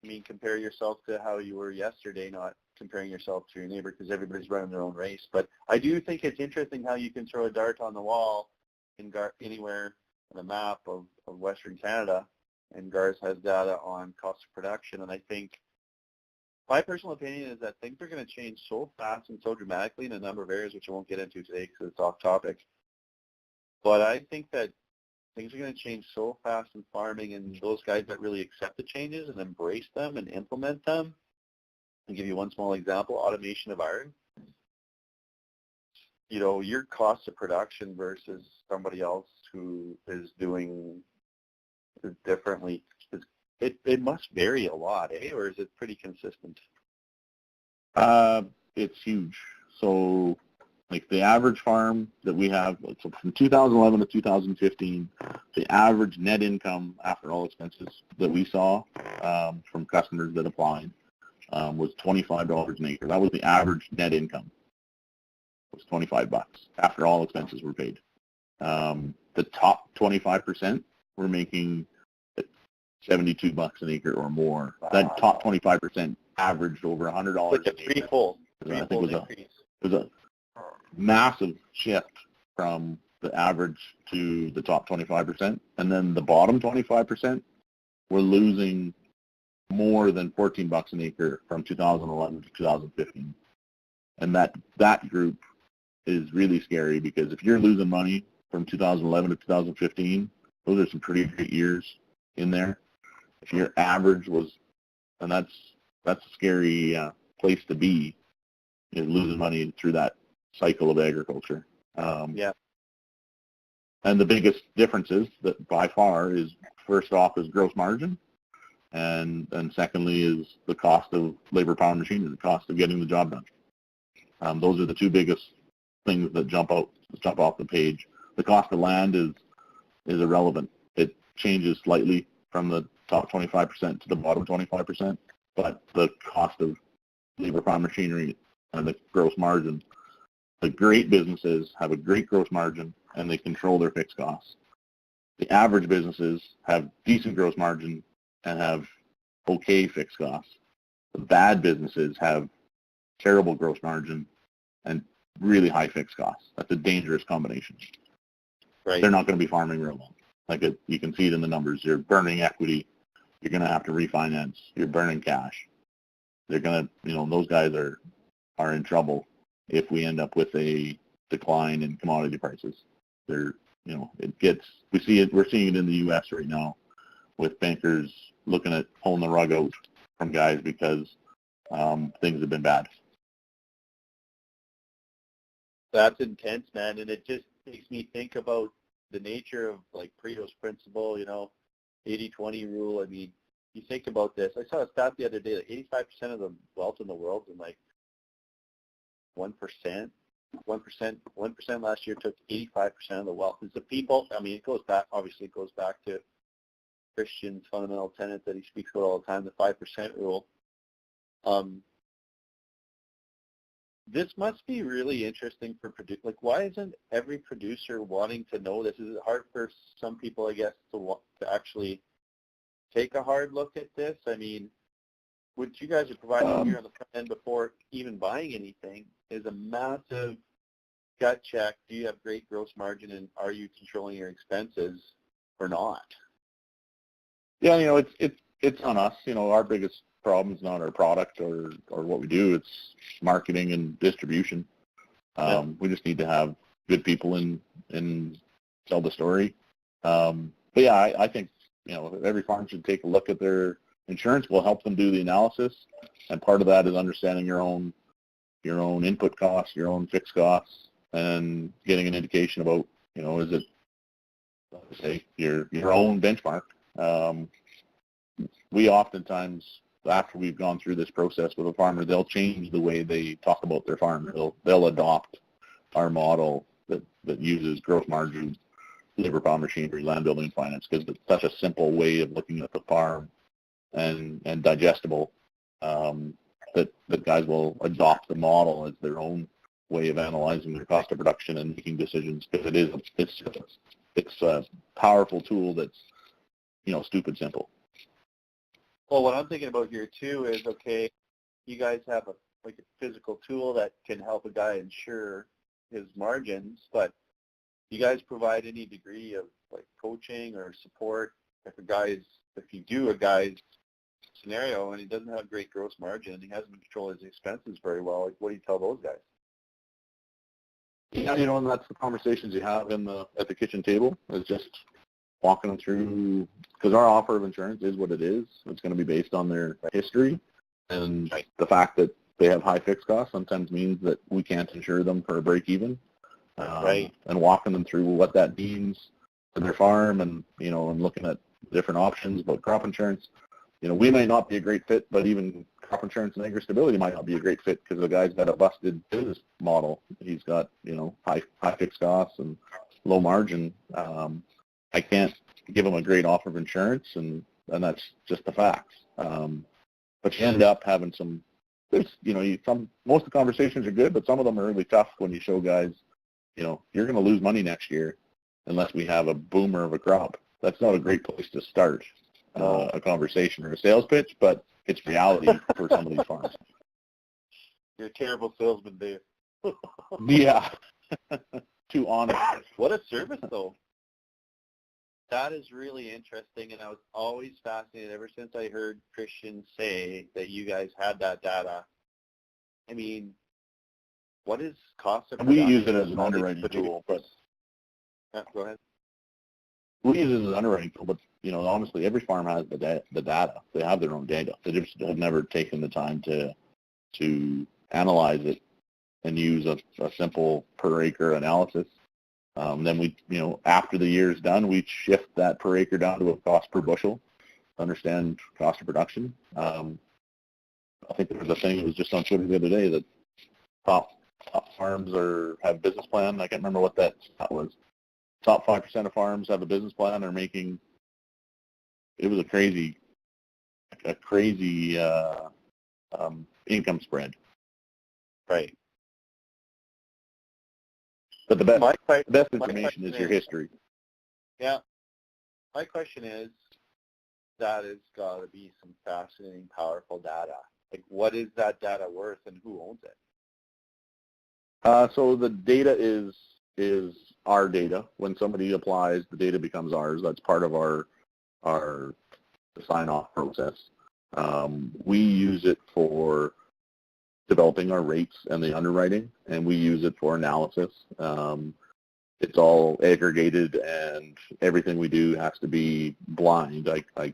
I mean, compare yourself to how you were yesterday, not comparing yourself to your neighbor, because everybody's running their own race. But I do think it's interesting how you can throw a dart on the wall anywhere on the map of Western Canada, and GARS has data on cost of production. And I think my personal opinion is that things are going to change so fast and so dramatically in a number of areas, which I won't get into today because it's off topic. But I think that things are going to change so fast in farming, and those guys that really accept the changes and embrace them and implement them. I'll give you one small example, automation of iron. Your cost of production versus somebody else who is doing it differently, it must vary a lot, or is it pretty consistent? It's huge. So like the average farm that we have, so from 2011 to 2015, the average net income after all expenses that we saw from customers that applied was $25 an acre. That was the average net income. It was $25 after all expenses were paid. The top 25% were making $72 an acre or more. That top 25% averaged over $100 like an a threefold increase. It was a massive shift from the average to the top 25%. And then the bottom 25% were losing more than $14 an acre from 2011 to 2015. And that group is really scary, because if you're losing money from 2011 to 2015, those are some pretty great years in there. If your average was, and that's a scary place to be, is losing money through that cycle of agriculture. Yeah. And the biggest differences that by far is, first off, is gross margin, and secondly is the cost of labor, power, and machinery, the cost of getting the job done. Those are the two biggest things that jump off the page. The cost of land is irrelevant. It changes slightly from the top 25% to the bottom 25%, but the cost of labor, power, and machinery, and the gross margin. The great businesses have a great gross margin, and they control their fixed costs. The average businesses have decent gross margin and have okay fixed costs. The bad businesses have terrible gross margin and really high fixed costs. That's a dangerous combination. Right. They're not going to be farming real long. You can see it in the numbers. You're burning equity. You're going to have to refinance. You're burning cash. They're going to, those guys are in trouble if we end up with a decline in commodity prices. We're seeing it in the U.S. right now with bankers looking at pulling the rug out from guys because things have been bad. That's intense, man, and it just makes me think about the nature of like Pareto's principle, 80-20 rule. I mean, you think about this. I saw a stat the other day that 85% of the wealth in the world is like 1%. 1% last year took 85% of the wealth. It's the people. I mean, it goes back to Christian's fundamental tenet that he speaks about all the time, the 5% rule. This must be really interesting for producers. Like, why isn't every producer wanting to know this? Is it hard for some people, I guess, to actually take a hard look at this? I mean, what you guys are providing here on the front end before even buying anything is a massive gut check. Do you have great gross margin, and are you controlling your expenses or not? Yeah, it's on us. Our biggest problem is not our product or what we do. It's marketing and distribution. We just need to have good people and tell the story. But yeah, I think every farm should take a look at their insurance. Will help them do the analysis, and part of that is understanding your own input costs, your own fixed costs, and getting an indication about is it, let's say, your own benchmark. We oftentimes, after we've gone through this process with a farmer, they'll change the way they talk about their farm. They'll adopt our model that uses gross margin, labor, power, machinery, land building, and finance, because it's such a simple way of looking at the farm and digestible that guys will adopt the model as their own way of analyzing their cost of production and making decisions, because it's a powerful tool that's stupid simple. Well, what I'm thinking about here too is, okay, you guys have a physical tool that can help a guy ensure his margins, but do you guys provide any degree of like coaching or support if you do a guy's scenario and he doesn't have great gross margin and he hasn't controlled his expenses very well? Like, what do you tell those guys? Yeah, and that's the conversations you have at the kitchen table, is just walking them through, because our offer of insurance is what it is. It's going to be based on their history, and the fact that they have high fixed costs sometimes means that we can't insure them for a break even. And walking them through what that means to their farm, and and looking at different options about crop insurance. We might not be a great fit, but even crop insurance and agri stability might not be a great fit because the guy's got a busted business model. He's got high fixed costs and low margin. I can't give them a great offer of insurance, and that's just the facts. But you end up having most of the conversations are good, but some of them are really tough when you show guys, you're going to lose money next year unless we have a boomer of a crop. That's not a great place to start a conversation or a sales pitch, but it's reality for some of these farms. You're a terrible salesman, Dave. Yeah. Too honest. What a service, though. That is really interesting, and I was always fascinated ever since I heard Christian say that you guys had that data. I mean, what is cost of production? We use it as an underwriting tool, but... Go ahead. We use it as an underwriting tool, but, honestly, every farm has the data. They have their own data. They just have never taken the time to analyze it and use a simple per acre analysis. Then we, after the year's done, we shift that per acre down to a cost per bushel to understand cost of production. I think there was a thing that was just on Twitter the other day that top farms have business plan. I can't remember what that was. Top 5% of farms have a business plan. They're making, it was a crazy income spread. Right. But the best information is your history. Yeah. My question is, that has got to be some fascinating, powerful data. Like, what is that data worth, and who owns it? So the data is our data. When somebody applies, the data becomes ours. That's part of our sign-off process. We use it for developing our rates and the underwriting, and we use it for analysis. It's all aggregated, and everything we do has to be blind. I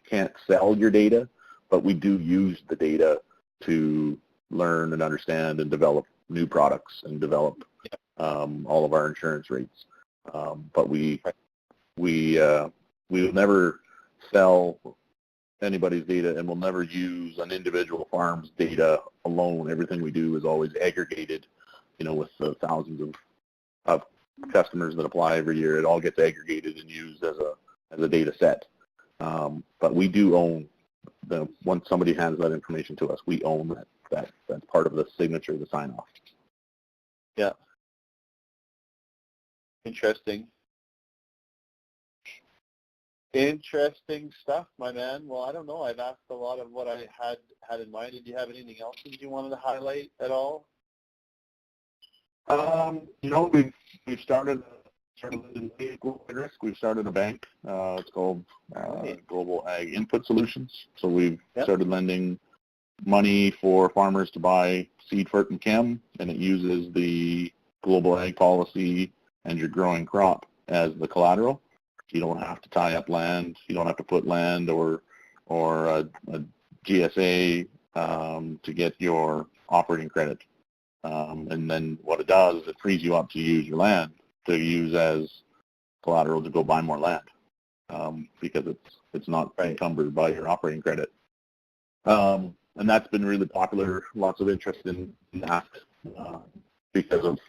can't sell your data, but we do use the data to learn and understand and develop new products and develop all of our insurance rates. But we will never sell anybody's data, and we'll never use an individual farm's data alone. Everything we do is always aggregated, with the thousands of customers that apply every year. It all gets aggregated and used as a data set. But we do own once somebody hands that information to us, we own that's part of the signature, the sign off. Yeah. Interesting stuff, my man. Well, I don't know. I've asked a lot of what I had in mind. Did you have anything else that you wanted to highlight at all? We've started in global risk. We've started a bank. It's called Global Ag Input Solutions. So we've started lending money for farmers to buy seed, fert, and chem, and it uses the global ag policy and your growing crop as the collateral. You don't have to tie up land. You don't have to put land or a GSA to get your operating credit. And then what it does is it frees you up to use your land to use as collateral to go buy more land because it's not encumbered by your operating credit. And that's been really popular. Lots of interest in that because of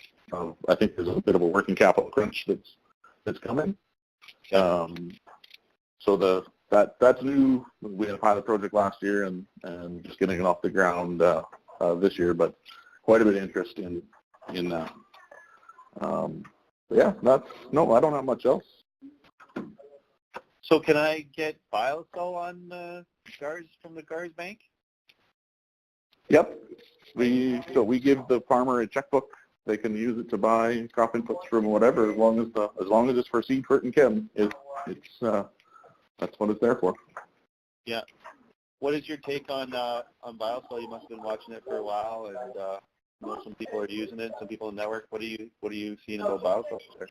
I think there's a bit of a working capital crunch that's coming. So that's new. We had a pilot project last year and just getting it off the ground this year, but quite a bit of interest in that. But yeah, I don't have much else. So can I get BioCell on GARS from the GARS Bank? Yep. We give the farmer a checkbook. They can use it to buy crop inputs from whatever, as long as it's for seed, fert, and chem. That's what it's there for. Yeah. What is your take on BioCell? You must have been watching it for a while, and some people are using it. Some people in the network. What are you seeing about BioCell there?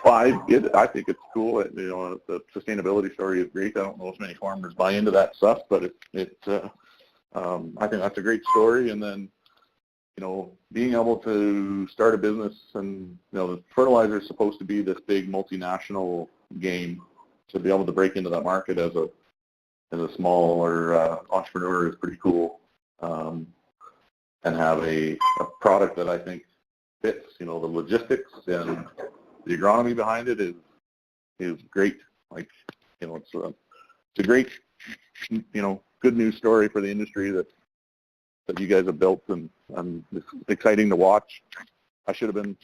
Well, I think it's cool. The sustainability story is great. I don't know if many farmers buy into that stuff, but I think that's a great story. And then, being able to start a business and, the fertilizer is supposed to be this big multinational game. To be able to break into that market as a smaller entrepreneur is pretty cool. And have a product that I think fits, the logistics and the agronomy behind it is great. Like, it's a great, good news story for the industry that you guys have built, and it's exciting to watch. I should have been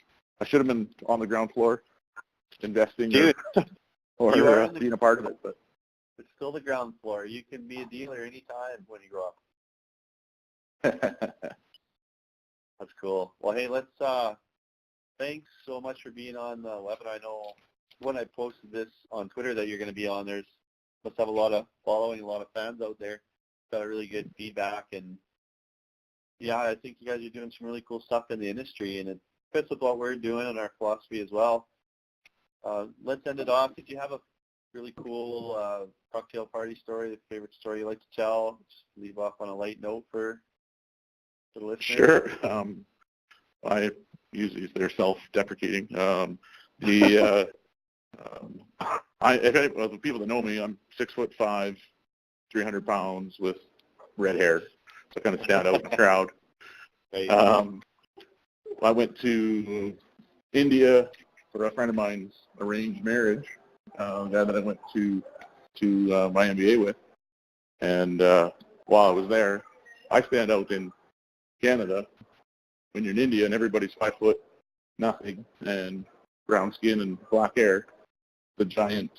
on the ground floor investing or being a part of it, but it's still the ground floor. You can be a dealer anytime when you grow up. That's cool. Well, hey, thanks so much for being on the webinar. I know when I posted this on Twitter that you're going to be on, must have a lot of following, a lot of fans out there. Got a really good feedback, and yeah, I think you guys are doing some really cool stuff in the industry, and it fits with what we're doing and our philosophy as well. Let's end it off. If you have a really cool cocktail party story, a favorite story you like to tell, just leave off on a light note for to the listeners? Sure. I usually they're self-deprecating. If the people that know me, I'm 6'5", 300 pounds with red hair, so I kind of stand out in the crowd. Right. I went to India for a friend of mine's arranged marriage, a guy that I went to my MBA with, and while I was there, I stand out in Canada. When you're in India and everybody's 5'0", and brown skin and black hair, the giant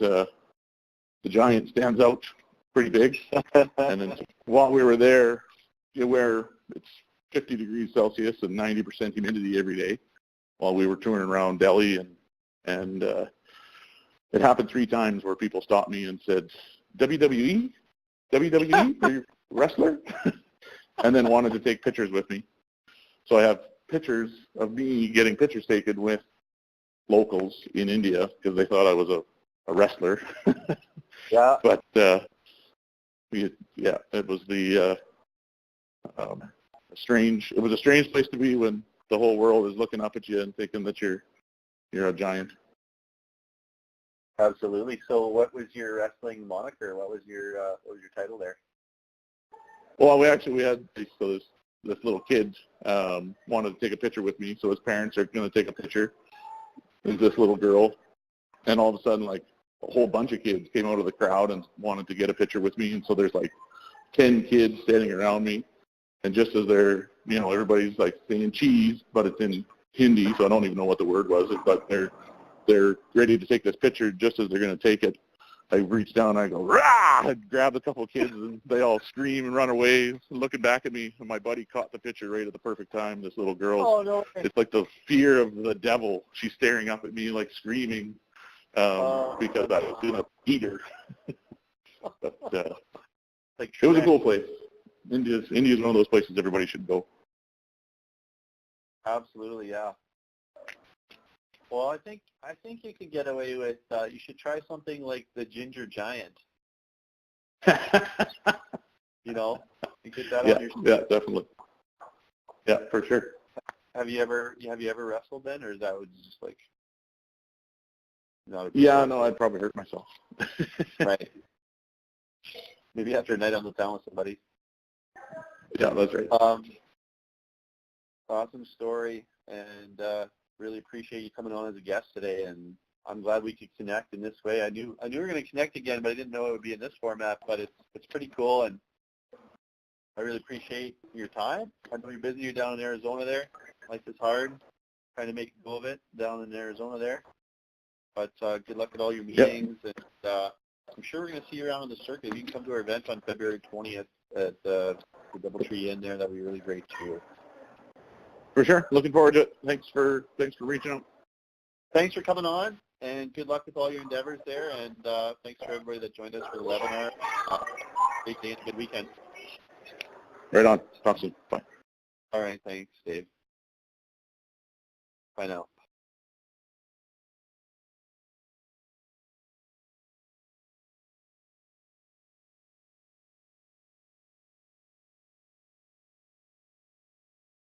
stands out pretty big. And then while we were there, where it's 50 degrees Celsius and 90% humidity every day, while we were touring around Delhi, and it happened 3 times where people stopped me and said, WWE, are you a wrestler? And then wanted to take pictures with me. So I have pictures of me getting pictures taken with locals in India because they thought I was a wrestler. Yeah. But it was it was a strange place to be when the whole world is looking up at you and thinking that you're a giant. Absolutely. So what was your wrestling moniker? What was your title there? Well, we had this little kid wanted to take a picture with me, so his parents are going to take a picture. There's this little girl, and all of a sudden, like, a whole bunch of kids came out of the crowd and wanted to get a picture with me, and so there's like 10 kids standing around me, and just as they're, everybody's like saying cheese, but it's in Hindi, so I don't even know what the word was, but they're ready to take this picture. Just as they're going to take it, I reach down and I go, rah! I grab a couple of kids and they all scream and run away, looking back at me. And my buddy caught the picture right at the perfect time. This little girl, Oh, no. It's like the fear of the devil. She's staring up at me like screaming because I was going to eat her. But Like it was a cool place. India's one of those places everybody should go. Absolutely, yeah. Well, I think you could get away with. You should try something like the Ginger Giant. You get that on your. Yeah, definitely. Yeah, for sure. Have you ever wrestled then, or is that just like? Not a no, I'd probably hurt myself. Right. Maybe after a night on the town with somebody. Yeah, that's right. Awesome story, and really appreciate you coming on as a guest today. And I'm glad we could connect in this way. I knew we were going to connect again, but I didn't know it would be in this format. But it's pretty cool, and I really appreciate your time. I know you're busy. You're down in Arizona there. Life is hard, trying to make a go of it down in Arizona there. But good luck at all your meetings, and I'm sure we're going to see you around on the circuit. You can come to our event on February 20th at the DoubleTree Inn there. That would be really great too. For sure. Looking forward to it. Thanks for reaching out. Thanks for coming on, and good luck with all your endeavors there. And thanks for everybody that joined us for the webinar. Great day and a good weekend. Right on. Talk soon. Bye. All right. Thanks, Dave. Bye now.